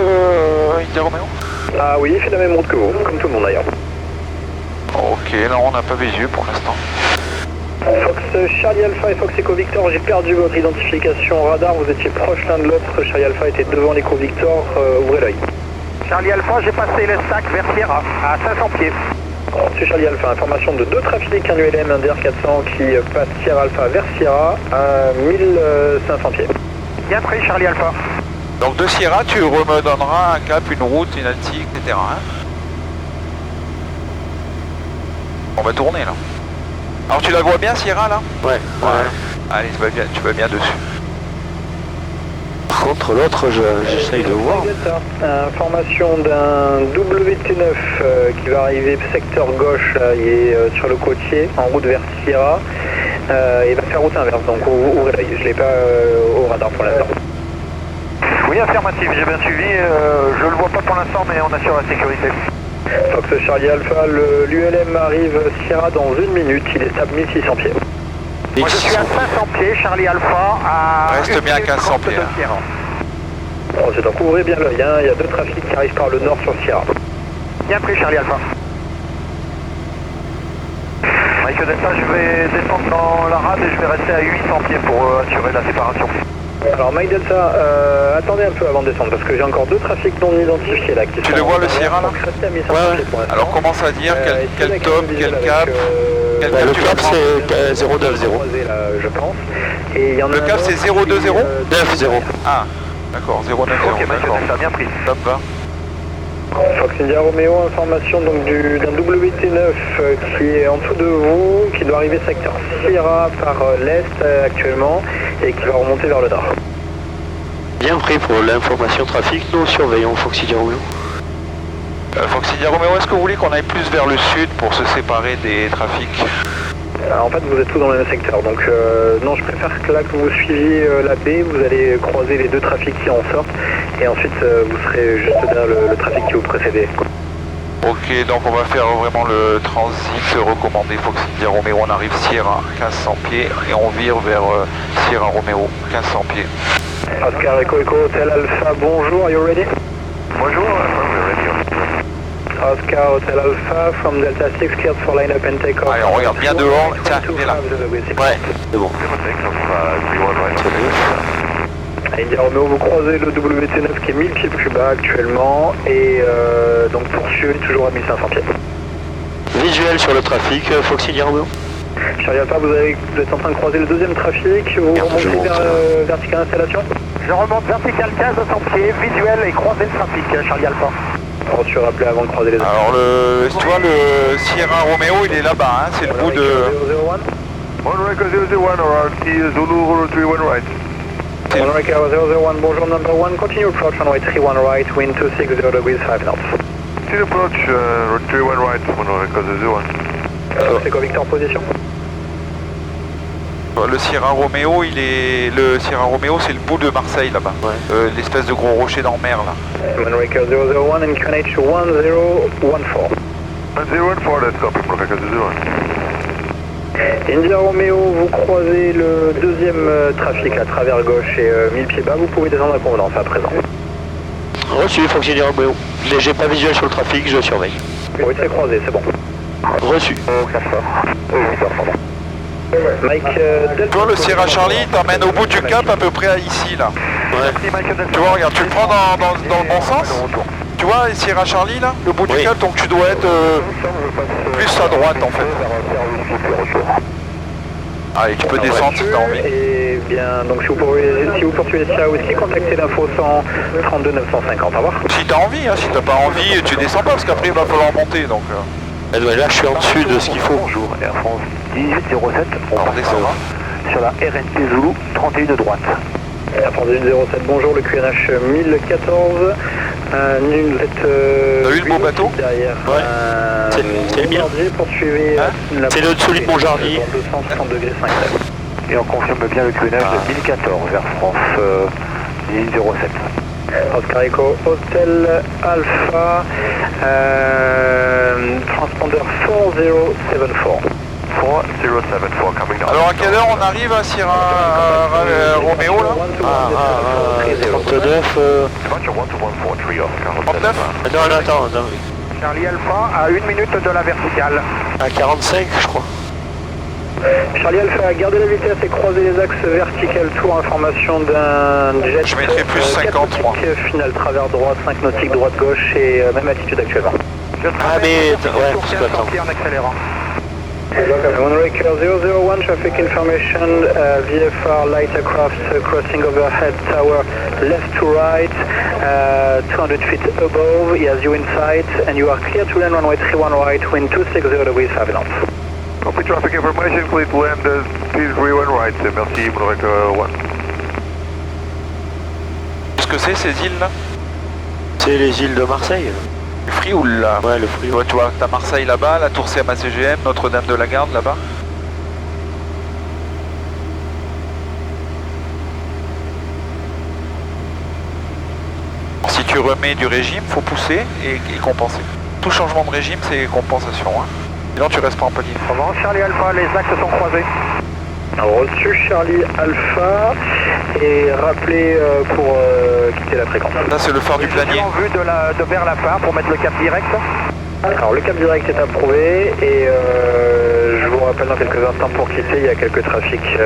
India Romeo? Ah oui, il fait la même route que vous, comme tout le monde d'ailleurs. Ok, non, on n'a pas visu pour l'instant. Fox Charlie Alpha et Fox Echo Victor, j'ai perdu votre identification radar, vous étiez proches l'un de l'autre, Charlie Alpha était devant l'Echo Victor, ouvrez l'œil. Charlie Alpha, j'ai passé le sac vers Sierra, à 500 pieds. C'est Charlie Alpha, information de deux trafics, un ULM, un DR400 qui passe Sierra Alpha vers Sierra à 1500 pieds. Bien pris, Charlie Alpha. Donc de Sierra, tu me donneras un cap, une route, une alti, etc. Hein. On va tourner là. Alors tu la vois bien Sierra là? Ouais. Allez, tu vas bien dessus. Par contre, l'autre, j'essaye de voir. Information d'un WT9 qui va arriver secteur gauche, là, il est sur le côtier, en route vers Sierra. il va faire route inverse, donc ouvrez l'œil, je l'ai pas au radar pour l'instant. Oui, affirmatif, j'ai bien suivi. Je le vois pas pour l'instant, mais on assure la sécurité. Fox Charlie Alpha, l'ULM arrive Sierra dans 1 minute, il est stable 1600 pieds. Moi je suis à 500 pieds, Charlie Alpha à... Reste bien à 1500 pieds. Bon, c'est donc ouvrez bien l'œil, hein. Il y a 2 trafics qui arrivent par le nord sur Sierra. Bien pris, Charlie Alpha. Mike Delta, je vais descendre dans la rade et je vais rester à 800 pieds pour assurer la séparation. Alors Mike Delta, attendez un peu avant de descendre parce que j'ai encore 2 trafics non identifiés là. Tu le vois le Sierra là? Ouais. Alors commence à dire quel top, quel cap. Quel cap le tu vas cap prendre? c'est 090. Je pense. Et il y en a Le cap c'est 020? 90. Ah, d'accord, 090, Ok, Mike d'accord. Delta, bien pris. Top, va. Fox India Romeo, information donc d'un WT9 qui est en dessous de vous, qui doit arriver secteur Sierra par l'est actuellement et qui va remonter vers le nord. Bien pris pour l'information trafic, nous surveillons Fox India Romeo. Fox India Romeo, est-ce que vous voulez qu'on aille plus vers le sud pour se séparer des trafics? En fait vous êtes tous dans le même secteur, donc non, je préfère que là que vous suiviez la baie, vous allez croiser les 2 trafics qui en sortent et ensuite vous serez juste derrière le trafic qui vous précédait. Ok, donc on va faire vraiment le transit recommandé Fox India Romeo, on arrive Sierra 1500 pieds et on vire vers Sierra Romeo 1500 pieds. Oscar Echo Echo Hotel Alpha, bonjour, are you ready? Bonjour, Oscar Hotel Alpha from Delta 6 cleared for line-up and take-off. Allez, on regarde bien dehors, tiens, il est là. Ouais, c'est bon. India Romeo, vous croisez le WT9 qui est 1000 pieds plus bas actuellement et donc poursuivez toujours à 1500 pieds. Visuel sur le trafic, Fox India Romeo. Charlie Alpha, vous êtes en train de croiser le 2e trafic, vous Merde, je remontez monte. vers vertical installation. Je remonte vertical 1500 pieds, visuel et croiser le trafic, Charlie Alpha. Reçu rappelé avant de croiser les deux. Alors tu vois le Sierra Romeo il est là-bas, hein, c'est le bout de... 001. Monoraker 001, RRT Zulu 31 right. Monoraker 001, bonjour number 1, continue approach runway 31 right, wind 260 degrees 5 knots. Continue approach 31 right, Monoraker 01. C'est quoi Victor, position? Le Sierra Romeo, le Sierra Romeo, c'est le bout de Marseille là-bas. Ouais. L'espèce de gros rocher dans mer là. Monoraker 001 and QNH 1014. 1014, let's copy, Monoraker 01. India Romeo, vous croisez le 2e trafic à travers gauche et 1000 pieds bas, vous pouvez descendre à convenance à présent. Reçu Fox India Romeo. J'ai pas visuel sur le trafic, je surveille. Oui, c'est croisé, c'est bon. Reçu. Mike Delta. Tu vois le Sierra Charlie t'emmène au bout du cap à peu près à ici là. Tu vois, regarde, tu le prends dans le bon sens. Tu vois Sierra Charlie là, le bout du Oui. cap, donc tu dois être plus à droite en fait. Allez, tu peux descendre si t'as envie. Et bien, donc si vous poursuivez Sierra Whisky, contactez l'info 132 950, au revoir. Si t'as envie, hein, si t'as pas envie, tu descends pas parce qu'après il va falloir monter donc... Là je suis en dessus de ce qu'il faut. Bonjour, Air France 1807, on Alors, passe descendra. sur la RNT Zulu 31 de droite. Air France 1807, bonjour, le QNH 1014. Vous êtes... T'as vu le beau bateau? Derrière. Ouais. C'est le mien. Poursuivez la... C'est celui de Montjardier. 230 degrés 5. Et on confirme bien le QNH de 1014 vers France 1807. Oscar Echo Hotel Alpha, transpondeur 4074. 4074 coming down. Alors à quelle heure on arrive à Sierra Romeo là? 39. Departure 1213 Oscar. 39? Non, attends. Charlie Alpha à 1 minute de la verticale. À 45, je crois. Charlie Alpha, gardez la vitesse et croisez les axes vertical tour, information d'un jet. Je mettrai plus 50 moi. Final travers droite, 5 nautiques droite gauche et même attitude actuellement. Ah mais ouais, c'est pas temps. En accélérant. Monoraker 001, traffic information, VFR light aircraft crossing overhead tower left to right, 200 feet above, he has you in sight, and you are clear to land runway 31 right, wind 260 degrees 5 knots. Copy traffic information, please land speed 31 right, merci Monoraker 1. Qu'est-ce que c'est ces îles là? C'est les îles de Marseille. Le Frioul là. Ouais, le Frioul. Tu vois, t'as Marseille là-bas, la tour CMA CGM, Notre-Dame de la Garde là-bas. tu remets du régime, faut pousser et compenser. Tout changement de régime, c'est compensation. Hein. Sinon, tu restes pas en palier. Provence, Charlie Alpha, les axes sont croisés. Reçu Charlie Alpha et rappelé pour quitter la fréquence. Là, c'est le phare du planier. En vue de vers la phare pour mettre le cap direct. Alors le cap direct est approuvé et je vous rappelle dans quelques instants pour quitter, il y a quelques trafics.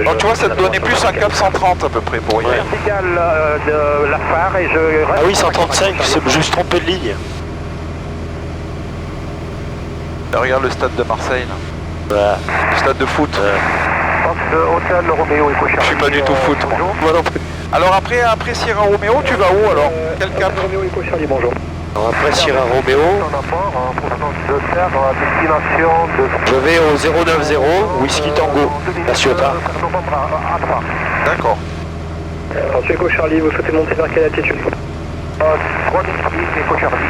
Donc tu vois, ça te donnait plus un cap 130 à peu près pour hier. Vertical de la phare et je... Ah oui, 135, c'est juste trompé de ligne. Là, regarde le stade de Marseille, là. Voilà. Le stade de foot. Hôtel Roméo Eco Charlie. Je suis pas du tout foot, moi. Moi non plus. Alors après Sierra Roméo, tu vas où alors? Quel cap? Roméo Eco Charlie, bonjour. Alors après Sierra Roméo, En apport, en provenance de terre, à destination de... je vais au 090 Whisky Tango, la Ciotat. Novembre à 3. D'accord. Reçu Eco Charlie, vous souhaitez monter vers quelle altitude? 3 Whisky Eco Charlie.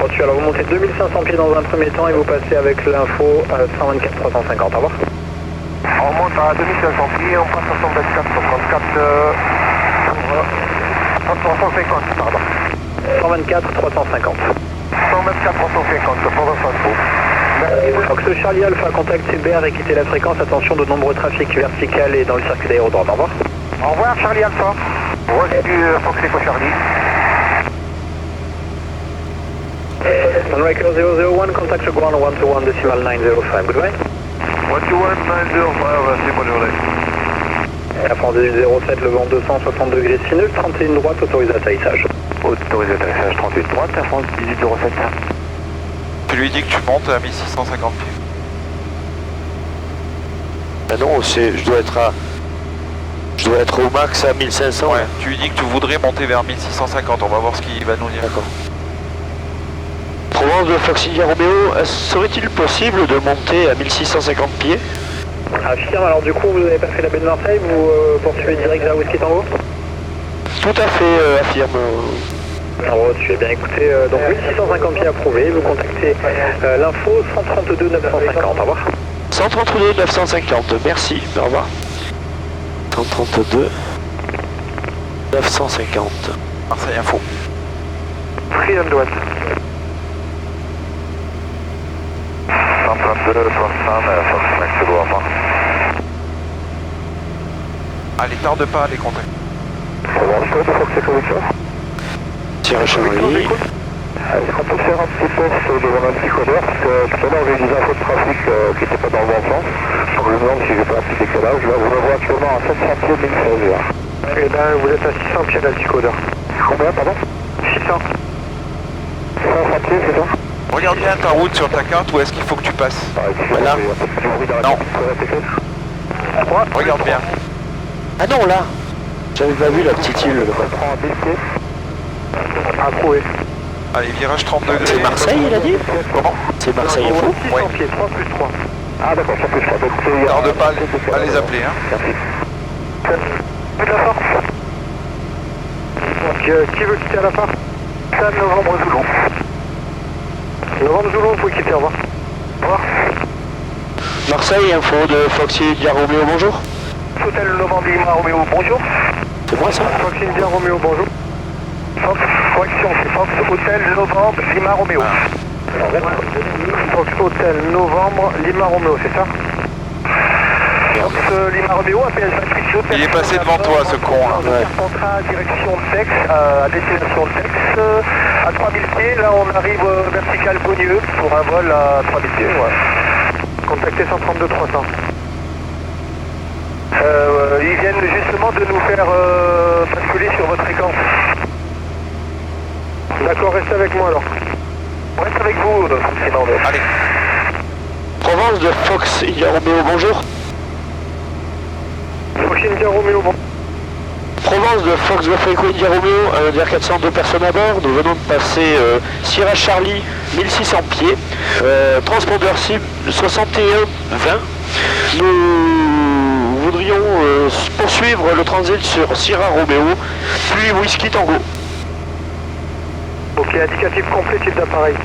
Reçu, alors vous montez 2500 pieds dans un premier temps et vous passez avec l'info à 124 350, au revoir. On monte à 2500 pieds, on passe à 124, 134, 350, pardon. 124 350. 124, 350, Provence Info. Fox Charlie Alpha, contactez BR et quittez la fréquence, attention de nombreux trafics verticales et dans le circuit d'aérodrome, au revoir. Au revoir Charlie Alpha. Reçu Fox Eco Charlie. Sunraker 001, contact the ground 121 decimal 905, goodbye. 121, 905, c'est bonne journée. Air France 1807, le vent 260 degrés sinus, 31 droite, autorisé atterrissage. Autorisé atterrissage 38 droite, Air France 1807. Tu lui dis que tu montes à 1650 pieds. Ah non, je dois être au max à 1500. Ouais, tu lui dis que tu voudrais monter vers 1650, on va voir ce qu'il va nous dire. D'accord. Provence de Fox India Romeo, serait-il possible de monter à 1650 pieds? Affirme, alors du coup vous n'avez pas fait la baie de Marseille, vous poursuivez direct vers Whisky Tango? Tout à fait, affirme. Reçu, bien écoutez, donc 1650 pieds approuvé, vous contactez l'info 132 950, au revoir. 132 950, merci, au revoir. 132 950. Marseille Info. Freedom droite. 132, 69, Fox Eco Alpha. Allez, tarde pas à les contacter. Fox Eco Victor. Thierry Charlie. Est-ce qu'on peut faire un petit test devant un petit codeur? Parce que tout à l'heure j'ai des infos de trafic qui n'étaient pas dans le bon sens. Donc je me demande si j'ai pas un petit décalage. Là vous me voyez actuellement à 700 pieds de ligne 16. Et là vous êtes à 600 pieds d'alticodeur. Combien pardon? 600. 500 pieds c'est ça? Regarde bien ta route sur ta carte, où est-ce qu'il faut que tu passes? Voilà. Non. Regarde bien. Ah non, là. J'avais pas vu la petite île. Prends un BC. Approuvé. Allez, virage 30 degrés. C'est Marseille, il a dit? Comment? C'est Marseille Info? 600 pieds, 3 plus 3. Ah d'accord, 3 plus 3. Donc c'est... Tarde pas à les appeler, hein. Merci. De la force. Donc qui veut quitter à la force? Sam Novembre Zoulon. Novembre Zoulon, vous pouvez quitter, au revoir. Au revoir. Marseille Info de Fox India Romeo, bonjour. Hôtel Novembre Lima Roméo, bonjour. C'est moi ça? Fox India Roméo, bonjour. Fox, correction, c'est Fox Hôtel Novembre Lima Roméo. Fox Hôtel Novembre Lima Roméo, c'est ça? Fox Lima Roméo, appel Patrick Hôtel. Il est passé devant toi, ce con, là. Ouais. Contrat direction Tex, à destination Tex, à 3000 pieds. Là, on arrive vertical Beaulieu pour un vol à 3000 pieds. Ouais. Contactez 132 300. Ils viennent justement de nous faire basculer sur votre fréquence. D'accord, restez avec moi alors. On reste avec vous, c'est normal. Allez. Provence de Fox India Romeo, bonjour. Fox India Roméo, bon. Provence de Fox Golf Echo India Romeo, un DR400, 2 personnes à bord. Nous venons de passer Sierra Charlie, 1600 pieds. Transpondeur cible 6120. Nous voudrions poursuivre le transit sur Sierra Romeo, puis Whisky Tango. Ok, indicatif complet, type d'appareil.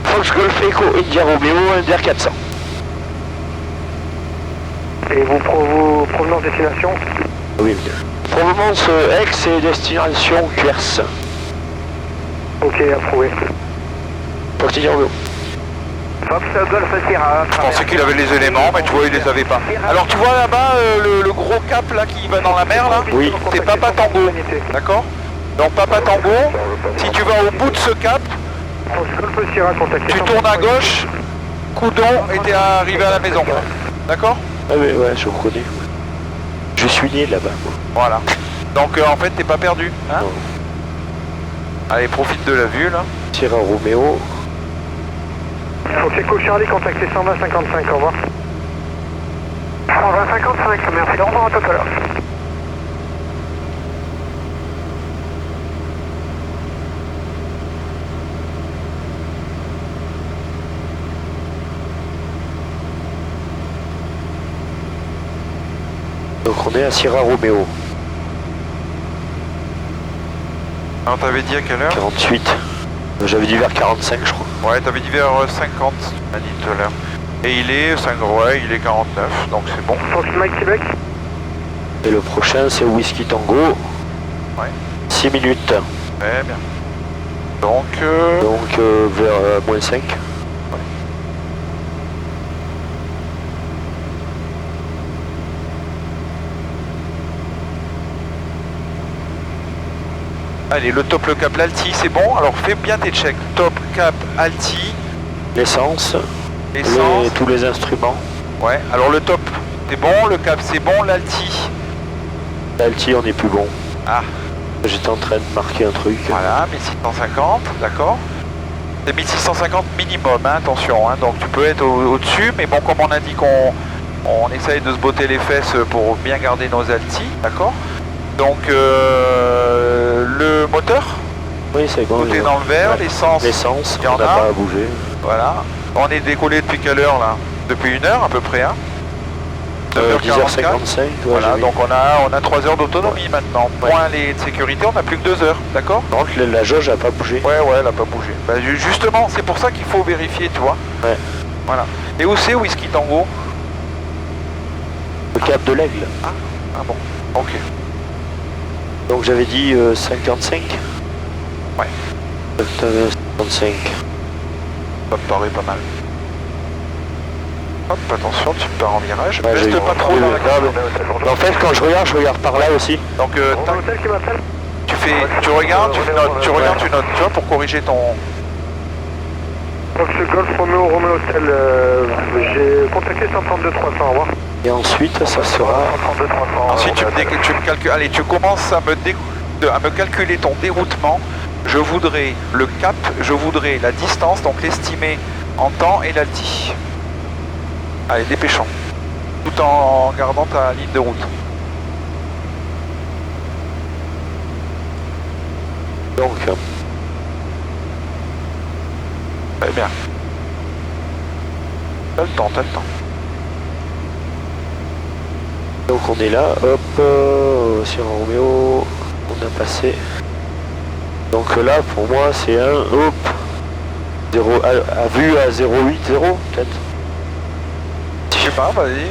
Fox Golf Echo India Romeo, un DR400. Et vous provenance destination? Oui, bien. Provence Aix et destination Cuers. Ok, approuvé. Fox India Romeo. Fox Golf Sierra. Je pensais qu'il avait les éléments, mais tu vois, il les avait pas. Alors tu vois là-bas le gros cap là qui va dans la mer là? Oui. C'est Papa Tango, d'accord? Donc Papa Tango, si tu vas au bout de ce cap, Fox Golf Sierra, contacté. tu tournes à gauche, Coudon et t'es arrivé à la maison. D'accord? Ah oui, ouais, je reconnais. Je suis né là-bas. Voilà. Donc en fait t'es pas perdu. Hein? Non. Allez, profite de la vue là. Sierra Romeo. Fox Echo Charlie, contacté 120-55, au revoir. 120-55, merci, au revoir, à tout à l'heure. Donc on est à Sierra Romeo. Alors t'avais dit à quelle heure? 48. J'avais dit vers 45 je crois. Ouais, t'avais dit vers 50, tu m'as dit tout à l'heure. Et il est 5, ouais, il est 49, donc c'est bon. Fox Mike Québec. Et le prochain c'est Whisky Tango. Ouais. 6 minutes. Très bien. Donc, Donc vers moins 5. allez, le top, le cap, l'alti, c'est bon. Alors fais bien tes checks. Top, cap, alti, L'essence. essence. Tous les instruments. Ouais, alors le top, c'est bon. Le cap, c'est bon. L'alti. L'alti on est plus bon. Ah, J'étais en train de marquer un truc. voilà, 1650, d'accord. C'est 1650 minimum, hein, attention. Hein, donc tu peux être au-dessus, mais bon, comme on a dit on essaye de se botter les fesses pour bien garder nos altis, d'accord. Donc le moteur, Oui, c'est bon. côté dans le vert, Ouais. l'essence, L'essence, il y en on n'a a. pas à bouger. Voilà. On est décollé depuis quelle heure là? Depuis 1 heure à peu près, hein. 9h44. 10h55. ouais, Voilà, j'ai vu. donc on a 3 heures d'autonomie maintenant. Moins les de sécurité, on n'a plus que 2 heures, d'accord? Par contre, la jauge n'a pas bougé. Ouais, elle a pas bougé. Bah, justement, c'est pour ça qu'il faut vérifier, tu vois. Ouais. Voilà. Et où c'est Whisky Tango? Le cap de l'Aigle. Ah bon, ok. Donc j'avais dit 55. Ouais. 55. Ça me paraît pas mal. Hop, attention, tu pars en virage. Ouais, j'ai Reste eu pas un trop peu dans de la câble. caméra. En fait, quand je regarde par là aussi. Donc, tac, Hôtel qui m'appelle. tu regardes, tu notes, tu regardes, tu notes, tu vois, pour corriger ton... Fox Golf Romeo Hotel, j'ai contacté 132-300, au revoir. Et ensuite, ça sera. 132-300. Ensuite, tu me calcules, allez, tu commences à me calculer ton déroutement. Je voudrais le cap, je voudrais la distance, donc l'estimé en temps et l'alti. Allez, dépêchons. Tout en gardant ta ligne de route. Donc, Très bien. T'as le temps, t'as le temps. donc on est là. Hop, sur Romeo, on a passé. Donc là, pour moi, c'est un. Hop. 0, à vue à 0,80 peut-être. Je sais pas, vas-y.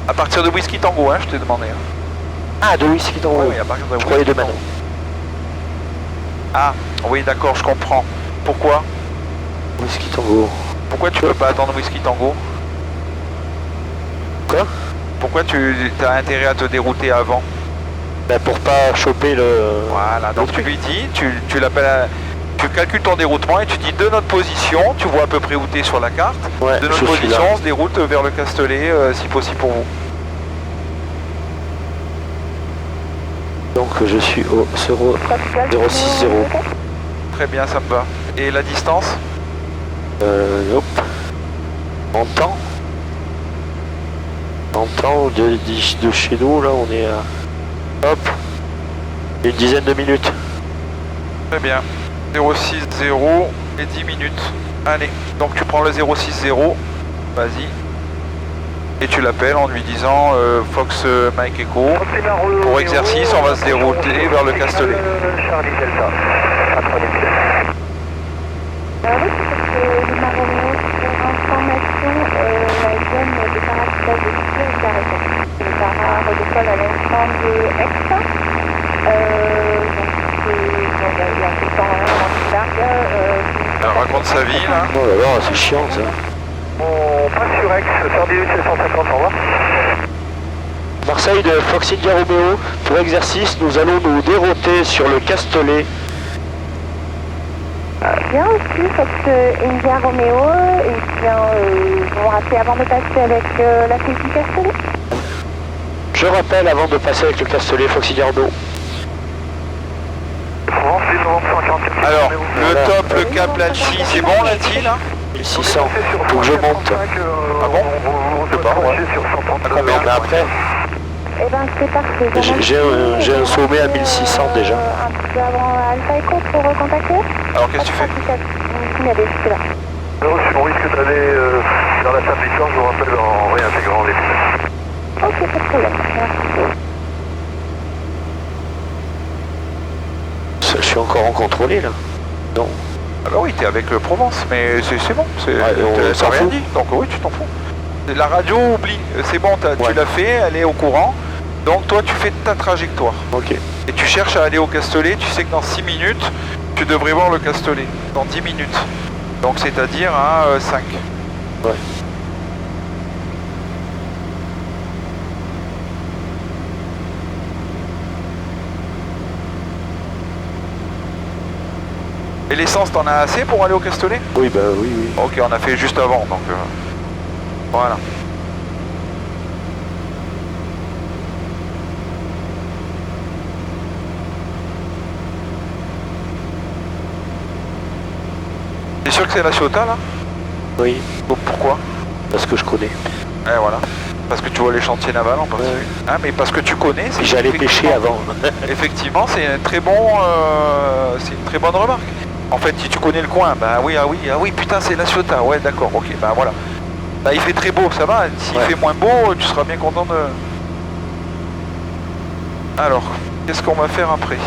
À partir de Whisky Tango, hein, je t'ai demandé. Hein. Ah, de Whisky Tango. Ouais, oui, à partir de Je croyais de Whisky Tango. Manon. Ah, oui, d'accord, je comprends. Pourquoi? Whisky Tango. Pourquoi tu peux pas attendre Whisky Tango? Quoi? Pourquoi tu as intérêt à te dérouter avant? Ben, pour pas choper le. Voilà, donc tu lui dis, tu l'appelles, tu calcules ton déroutement et tu dis de notre position, tu vois à peu près où tu es sur la carte, Ouais, de notre je suis position, là. on se déroute vers le Castellet si possible pour vous. Donc je suis au 060. Très bien, ça me va. Et la distance? Hop. En temps. En temps de chez nous, là, on est à. Hop. Une dizaine de minutes. Très bien. 060 et 10 minutes. Allez, donc tu prends le 060, vas-y. Et tu l'appelles en lui disant Fox Mike Echo. Pour exercice, on va se dérouter vers le Castellet. Charlie Delta, à 3 minutes. Oui, parce que Maromo, pour information, la zone de parachutage de tir est arrêtée. Le para redécolle à l'instant de X. Il y a tout le temps vraiment largue. Elle raconte sa vie là. Oh là là, c'est chiant ça. On passe sur X, sur 18750, au revoir. Marseille de Fox India Romeo, pour exercice, nous allons nous dérouter sur le Castellet. Bien aussi, Fox India Romeo, et bien vous rappelez avant de passer avec la piste du Castellet. Je rappelle avant de passer avec le Castellet, Fox India Romeo. Alors, le top, le cap, l'Alti, c'est bon l'Alti là 1600, faut que je monte. Ah bon Je sais pas, ouais. À combien Mais après, Eh ben c'est parfait. j'ai un sommet à 1600 déjà. Un petit peu avant Alpha Echo pour contacter. Alors qu'est-ce que tu fais Signalé, je suis là. Non, c'est mon risque d'aller dans la salle d'histoire, je vous rappelle en réintégrant les pièces. Ok, pas de problème. Merci. Je suis encore en contrôlé là. Non. Ah bah oui, t'es avec Provence, mais c'est bon, on s'en t'as rien fout. dit, donc oui, tu t'en fous. La radio, oublie, c'est bon, Ouais. tu l'as fait, elle est au courant, donc toi tu fais ta trajectoire. Ok. Et tu cherches à aller au Castellet, tu sais que dans 6 minutes, tu devrais voir le Castellet, dans 10 minutes. Donc c'est-à-dire à 5. Ouais. Et l'essence, t'en as assez pour aller au Castellet? Oui, bah oui, oui. Ok, on a fait juste avant, donc voilà. T'es sûr que c'est la Ciotat là? Oui, Pourquoi? parce que je connais. Eh voilà. Parce que tu vois les chantiers navals en particulier. Ouais. Ah mais parce que tu connais, c'est J'allais pêcher effectivement- avant. Effectivement, c'est un très bon, c'est une très bonne remarque. En fait, si tu connais le coin, bah oui, ah oui, putain, c'est la Ciotat. Ouais, d'accord, ok, bah voilà. Là, il fait très beau, ça va. S'il Ouais. fait moins beau, tu seras bien content de. Alors, qu'est-ce qu'on va faire après?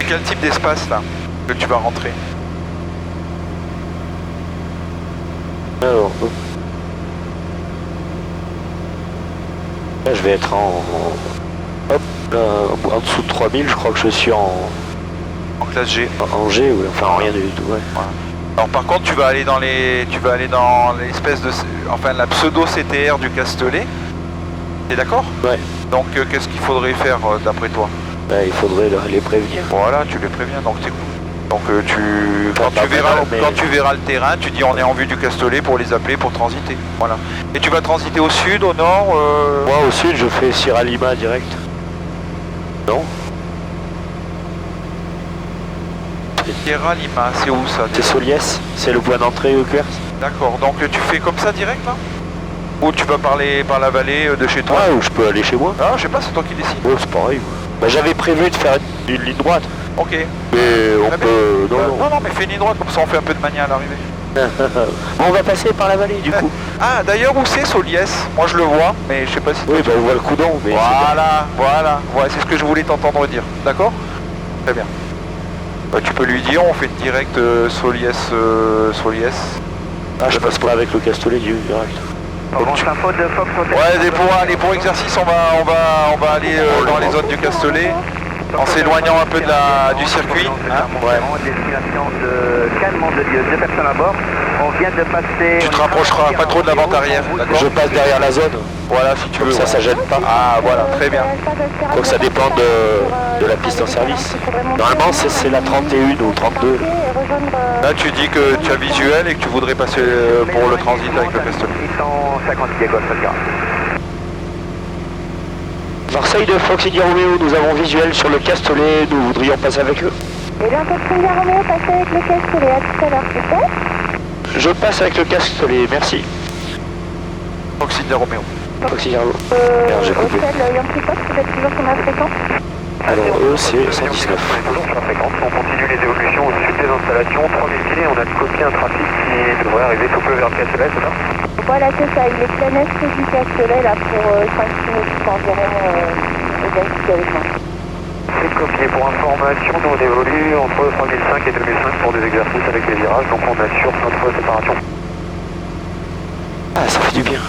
Quel type d'espace là que tu vas rentrer? Alors, là, je vais être hop, là, en dessous de 3000, je crois que je suis en Classe G. G, ou enfin rien du tout, ouais. Alors par contre tu vas aller dans l'espèce de, enfin la pseudo CTR du Castellet. T'es d'accord? Ouais. Donc qu'est-ce qu'il faudrait faire d'après toi? Bah, il faudrait les prévenir. Voilà, tu les préviens, donc c'est cool. Donc Pas vraiment, mais- quand tu verras le terrain, tu dis on est en vue du Castellet pour les appeler pour transiter. Voilà. Et tu vas transiter au sud, au nord Moi au sud, je fais Sierra Lima direct. Non? Sierra Lima, c'est où ça? C'est Soliès, c'est le point d'entrée au Quers. D'accord, donc tu fais comme ça direct là? Ou tu vas parler par la vallée de chez toi? Ouais, ou je peux aller chez moi. Ah, je sais pas, c'est toi qui décides. Ouais, c'est pareil. Ouais. Bah, j'avais prévu de faire une ligne droite, Ok. mais on Très bien. peut... Non, Non, mais fais une ligne droite, comme ça on fait un peu de mania à l'arrivée. non. On va passer par la vallée du coup. Ah, d'ailleurs, où c'est Soliès? Moi je le vois, mais je sais pas si... Oui, bah on voit le coudon, mais... Voilà, ouais, c'est ce que je voulais t'entendre dire. D'accord? Très bien. Bah, tu peux lui dire, on fait une direct Soliès. Ah, je passe pas avec le Castellet direct. Avance info de Fox Hotel. Ouais, pour exercice, on va aller dans les zones du Castellet, en s'éloignant un peu du circuit. Hein, ouais. Destination de calmement de lieu, 2 personnes à bord. On vient de passer... Tu te rapprocheras pas trop de la vente arrière, d'accord? Je passe derrière la zone, Voilà, si tu comme veux. ça, ouais. ça gêne pas. Ah, voilà, très bien. Donc ça dépend de la piste en service. Normalement, c'est la 31 ou 32. Là, tu dis que tu as visuel et que tu voudrais passer pour le transit avec le Castellet. 650 Diego, Oscar. Marseille de Fox India Romeo, nous avons visuel sur le Castellet, nous voudrions passer avec eux. Et bien, Fox India Romeo, passez avec le Castellet. À tout à l'heure, peut-être. Je passe avec le Castellet, merci. Fox India Romeo. Fox India Romeo. Merde, j'ai coupé. Hôtel Yankee Fox, vous êtes toujours sur ma fréquence? Alors eux, c'est 119. Toujours sur la fréquence, on continue les évolutions au sud des installations. 3000 pieds, on a de côté un trafic qui devrait arriver tout peu vers le Castellet, c'est ça? Voilà, c'est ça. Il est plein est du Castellet, là, pour 5 minutes environ. Québec théoriquement. C'est copié. Pour information, nous on évolue entre 3005 et 2005 pour des exercices avec les virages, donc on assure notre séparation. Ah, ça fait du bien.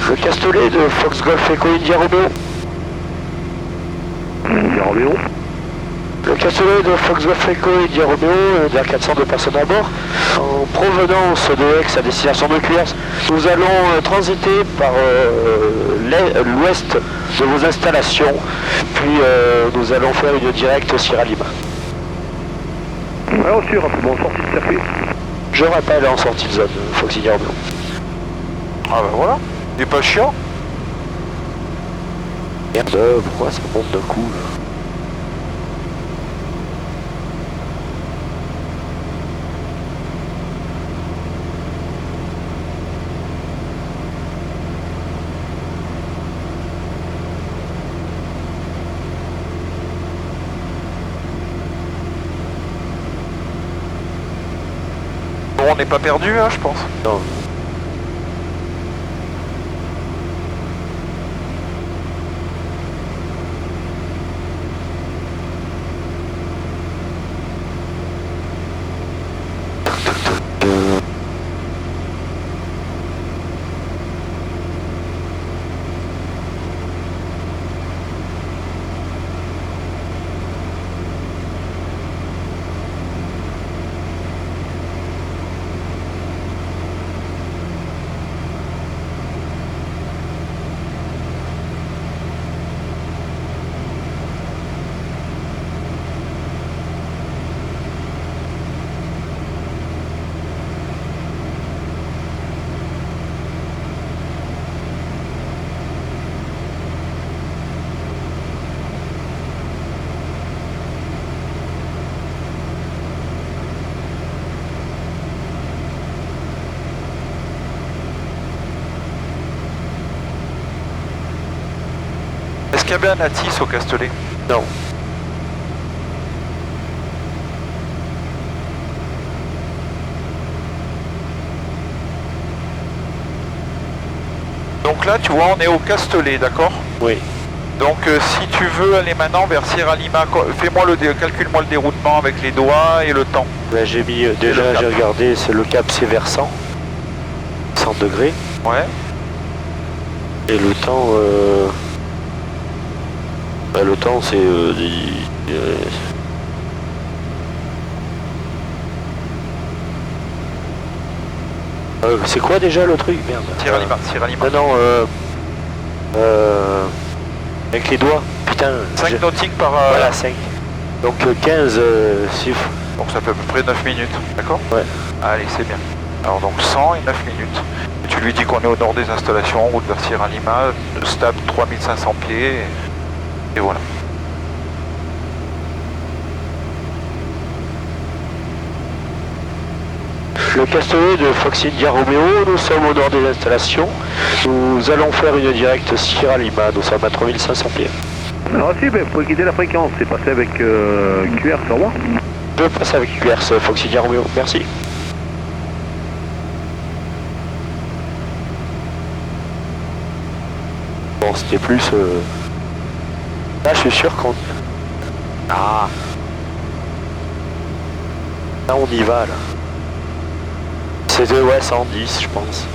Le Castellet de Fox Golf Echo India Romeo. India Romeo. Le Castellet de Fox Golf Echo India Romeo, il y a 402 personnes à bord. En provenance de Aix à destination de Cuers, nous allons transiter par l'ouest de vos installations, puis nous allons faire une directe Sierra Lima. Alors, sûr, rapidement, sortie de circuit. Je rappelle en sortie de zone, Fox India Romeo. Ah bah voilà, il est pas chiant. Merde, pourquoi ça monte d'un coup là? Bon, on n'est pas perdu, hein, je pense. Non. Est-ce qu'il y a bien un Atis au Castellet? Non. Donc là, tu vois, on est au Castellet, d'accord? Oui. Donc si tu veux aller maintenant vers Sierra Lima, calcule-moi le déroutement avec les doigts et le temps. Là, j'ai mis, déjà j'ai regardé, c'est le cap c'est versant, 100 degrés, Ouais. et le temps, c'est c'est quoi déjà le truc? Merde. Sierra Lima, Sierra Lima. Non, avec les doigts, putain. 5 nautiques par... Voilà, 5. Donc 15 chiffres. Donc ça fait à peu près 9 minutes, d'accord? Ouais. Allez, c'est bien. Alors donc 100 et 9 minutes. Et tu lui dis qu'on est au nord des installations, route vers Sierra Lima, stable 3500 pieds, et voilà. Le Castellet de Fox India Romeo, nous sommes au nord des installations. Nous allons faire une directe Sierra Lima, nous sommes à 3500 pieds. Alors si, ben, vous pouvez quitter la fréquence, c'est passé avec QR sur moi. Je passe avec QRS Fox India Romeo, merci. Bon, c'était plus... Là, je suis sûr qu'on... Ah. Là, on y va, là. C'est de, ouais, 110, je pense.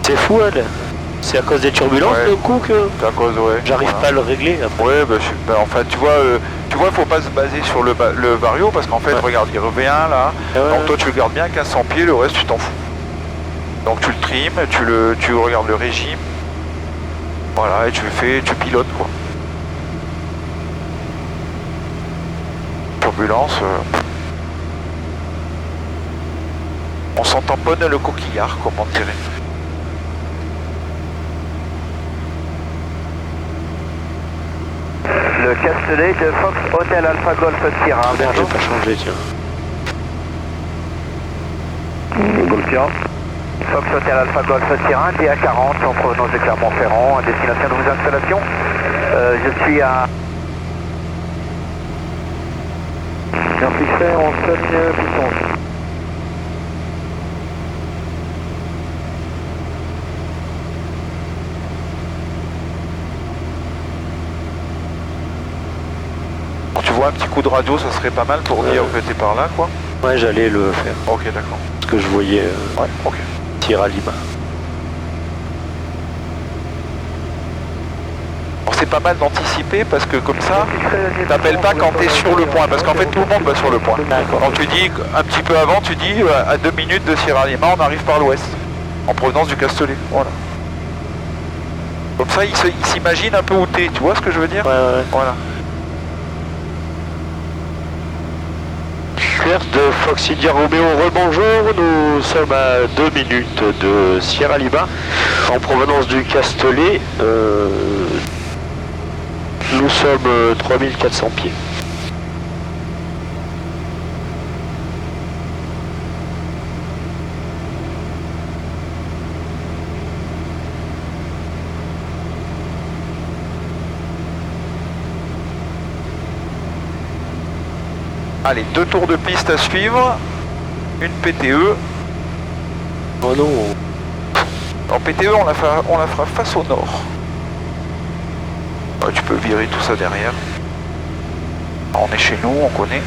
C'est fou, elle. C'est à cause des turbulences, Ouais. le coup, que C'est à cause, ouais. j'arrive Voilà. pas à le régler. Après. Ouais, enfin, tu vois, faut pas se baser sur le vario parce qu'en fait, Ouais. regarde, il revient là. Ah ouais. Donc toi, tu le gardes bien à 1500 pieds, le reste, tu t'en fous. Donc tu le trimes, tu regardes le régime. Voilà, et tu pilotes quoi. Turbulence. On s'en tamponne le coquillard, comme on dirait. Le Castellet de Fox Hotel Alpha Golf Sierra. Ah merde, j'ai pas changé, tiens. Golf Sierra. Fox Hotel Alpha Golf Sierra, DA 40 en provenance de Clermont-Ferrand, à destination de vos installations. Je suis à... Merci fait, on soigne puissance. Alors, tu vois, un petit coup de radio, ça serait pas mal pour dire que t'es par là, quoi. Ouais, j'allais le faire. Ok, d'accord. Parce que je voyais Ouais, ok. Sierra Lima. Alors c'est pas mal d'anticiper parce que comme ça, t'appelles pas quand t'es sur le point, parce qu'en fait tout le monde va sur le point. Quand tu dis un petit peu avant, tu dis à 2 minutes de Sierra Lima, on arrive par l'ouest, en provenance du Castellet. Voilà. Comme ça, il s'imagine un peu où t'es, tu vois ce que je veux dire? Ouais, ouais. Voilà. Claire de Fox India Romeo, rebonjour. Nous sommes à 2 minutes de Sierra Lima, en provenance du Castellet. Nous sommes 3400 pieds. Allez, 2 tours de piste à suivre, une PTE. Oh non. En PTE, on la fera face au nord. Ouais, tu peux virer tout ça derrière. On est chez nous, on connaît.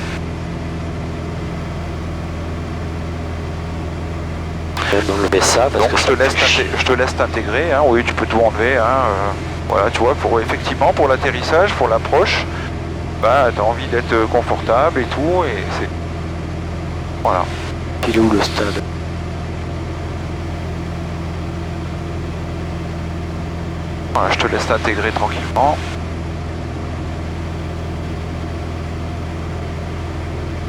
Enlever ça parce Donc que je te laisse t'intégrer, hein. Oui, tu peux tout enlever, hein. Voilà, tu vois, effectivement pour l'atterrissage, pour l'approche, bah t'as envie d'être confortable et tout, et c'est... Voilà. il est où le stade? Voilà, je te laisse t'intégrer tranquillement.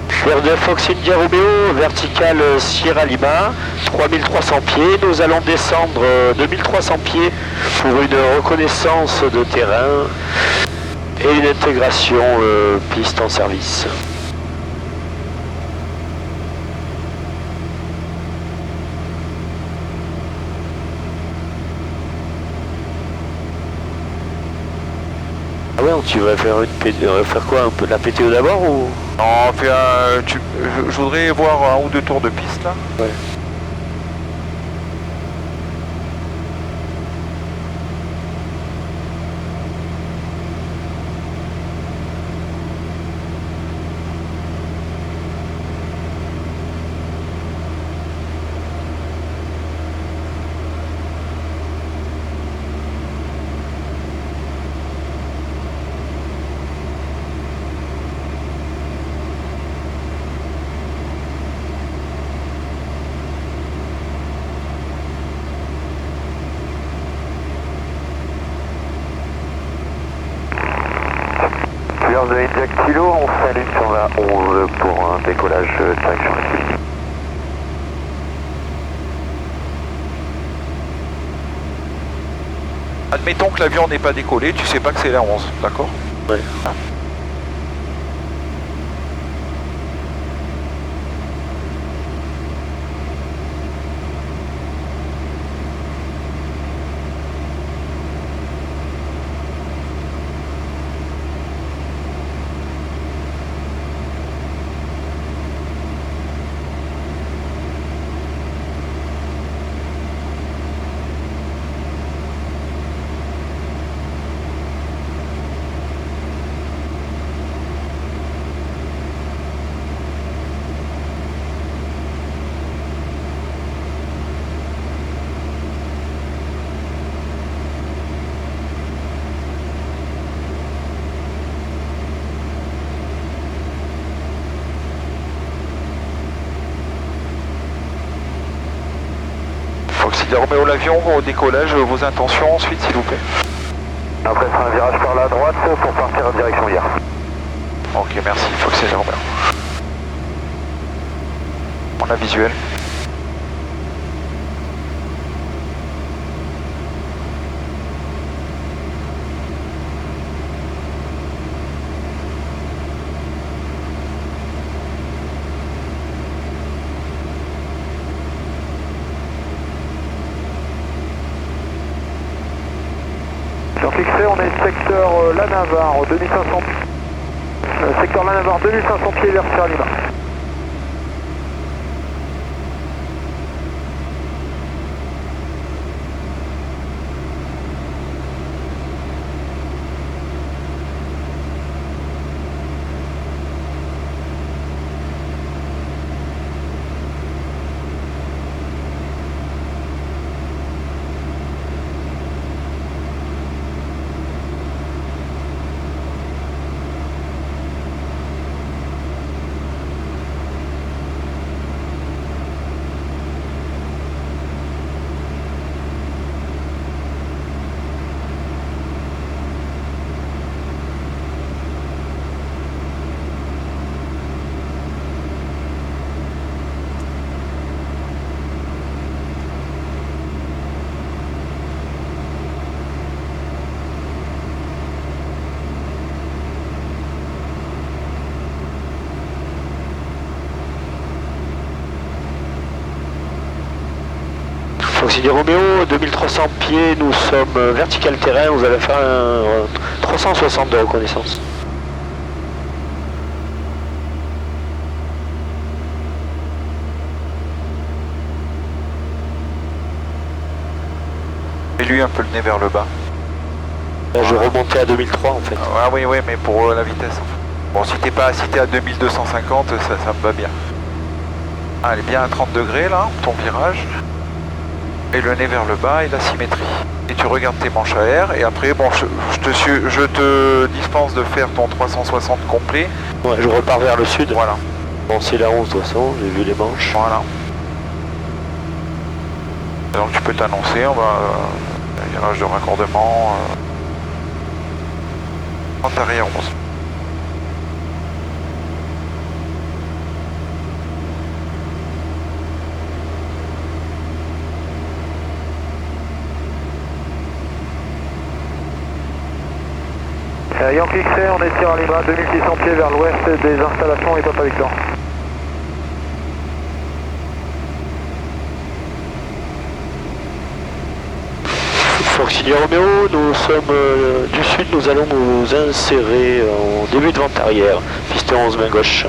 Claire de Fox India Romeo, verticale Sierra Lima, 3300 pieds. Nous allons descendre 2300 pieds pour une reconnaissance de terrain et une intégration piste en service. Ah ouais, tu vas faire faire quoi, un peu de la PTO d'abord ou? Non, je voudrais voir 1 ou 2 tours de piste là. Ouais. Fluence de India Kilo, on s'aligne sur la 11 pour un décollage direction ici. Admettons que l'avion n'est pas décollé, tu sais pas que c'est la 11, d'accord? Ouais. Foxy Romeo l'avion au décollage, vos intentions ensuite s'il vous plaît. Après c'est un virage par la droite pour partir en direction hier. Ok, merci Foxy Romeo. On a visuel. Fixé, on est secteur La Navarre, 2500. Secteur La Navarre, 2500 pieds vers Sierra Lima. Foxy Romeo, 2300 pieds, nous sommes vertical terrain, vous allez faire un 360 de reconnaissance. Et lui un peu le nez vers le bas. Là, je remontais à 2003 en fait. Ah oui, oui, mais pour la vitesse. En fait. Bon, si t'es pas si t'es à 2250, ça me va bien. Ah, elle est bien à 30 degrés là, ton virage. Et le nez vers le bas et la symétrie. Et tu regardes tes manches à air et après, bon, je te dispense de faire ton 360 complet. Ouais, je repars vers le sud. Voilà. Bon, c'est la 11 de toute façon, j'ai vu les manches. Voilà. Donc tu peux t'annoncer, on va... virage de raccordement... en arrière 11. Yankee XC, on est Sierra Lima, 2600 pieds vers l'ouest des installations et Papa Victor. Foxy Romeo, nous sommes du sud, nous allons nous insérer en début de vente arrière, piste 11 main gauche.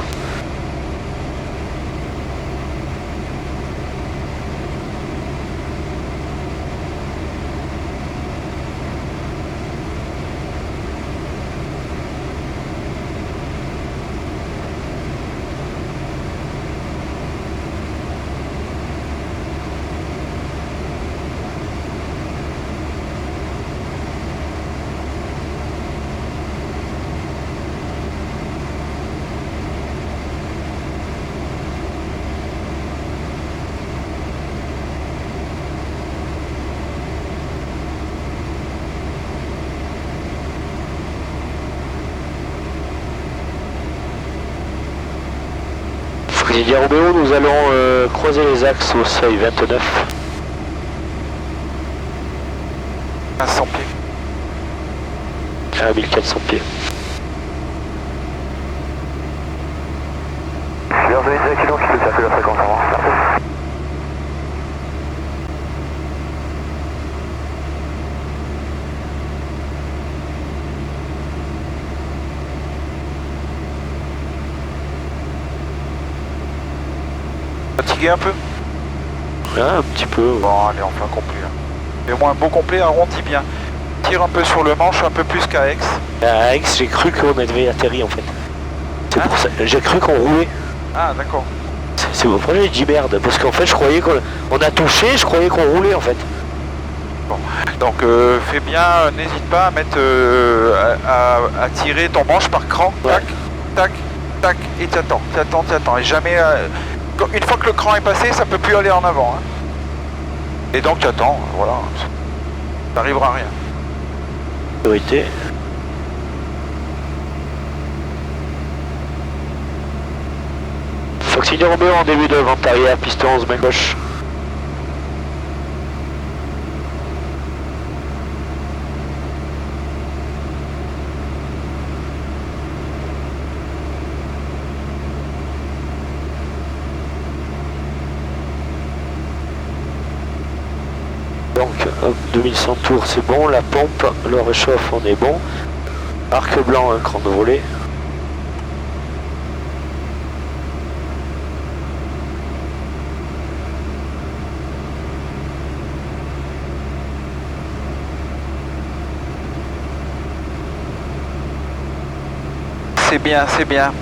Foxy Romeo, nous allons croiser les axes au seuil 29. 1500 pieds. À 1400 pieds. Je viens de donner des accidents qui se circulent à fréquence avant. Fatigué un peu? Ah, un petit peu. Bon, allez, enfin complet. Fais-moi un beau complet, arrondi bien. Tire un peu sur le manche, un peu plus qu'à Aix. À Aix, j'ai cru qu'on avait atterri en fait. C'est pour ça. J'ai cru qu'on roulait. Ah, d'accord. C'est mon premier, j'ai dit merde. Parce qu'en fait, je croyais qu'on a touché, je croyais qu'on roulait en fait. Bon. Donc, fais bien, n'hésite pas à mettre, à tirer ton manche par cran. Ouais. Tac, tac, tac, et t'attends. Et jamais, une fois que le cran est passé, ça peut plus aller en avant. Hein. Et donc tu attends, voilà. T'arriveras à rien. Priorité. Foxy Romeo en début de vente arrière, piste 11, main gauche. Donc, hop, 2100 tours, c'est bon. La pompe, le réchauffe, on est bon. Arc blanc, un cran de volet. C'est bien, c'est bien.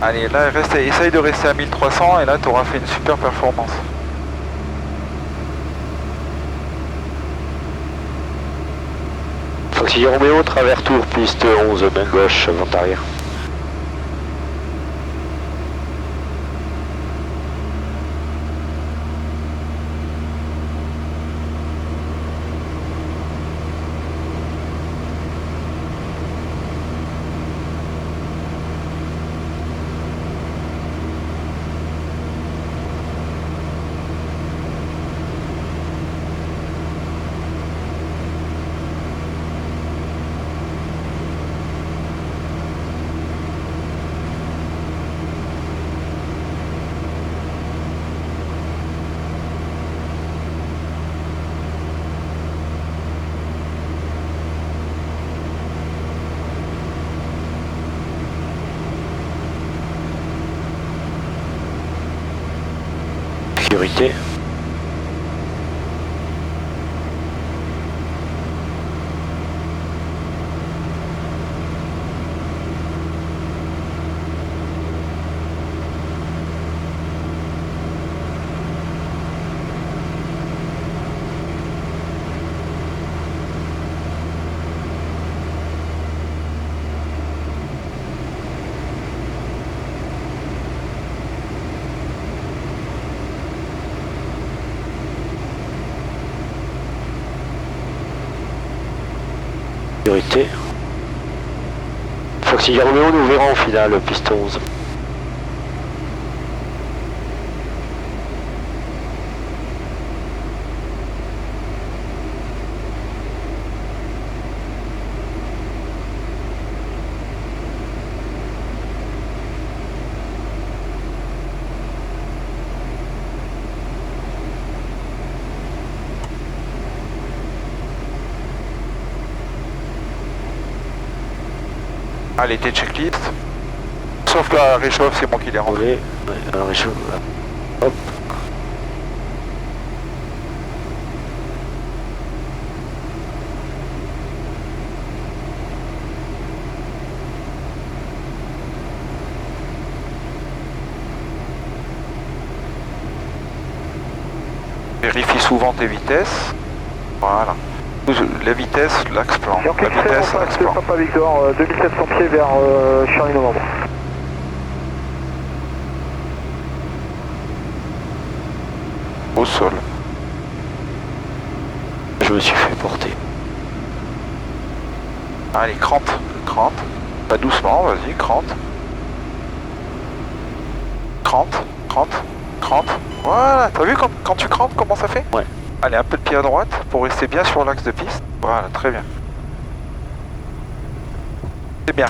Allez, là, essaye de rester à 1300 et là, tu auras fait une super performance. Foxy Romeo, travers tour, piste 11, main gauche, vente arrière. Sécurité. Sécurité. Foxy Romeo, nous verrons au final, piste 11. Allez, tes checklists. Sauf la réchauffe, c'est moi qui l'ai rentré. Ouais, alors réchauffe. Hop. Vérifie souvent tes vitesses. Voilà. La vitesse, l'axe plan. La vitesse, l'axe plan. Papa Victor, 2700 pieds vers Charlie Novembre. Au sol. Je me suis fait porter. Allez, crante. Crante. Pas doucement, vas-y, crante. Crante. Crante. Crante. Voilà. T'as vu quand tu crantes, comment ça fait? Ouais. Allez, un peu de pied à droite pour rester bien sur l'axe de piste. Voilà, très bien. C'est bien.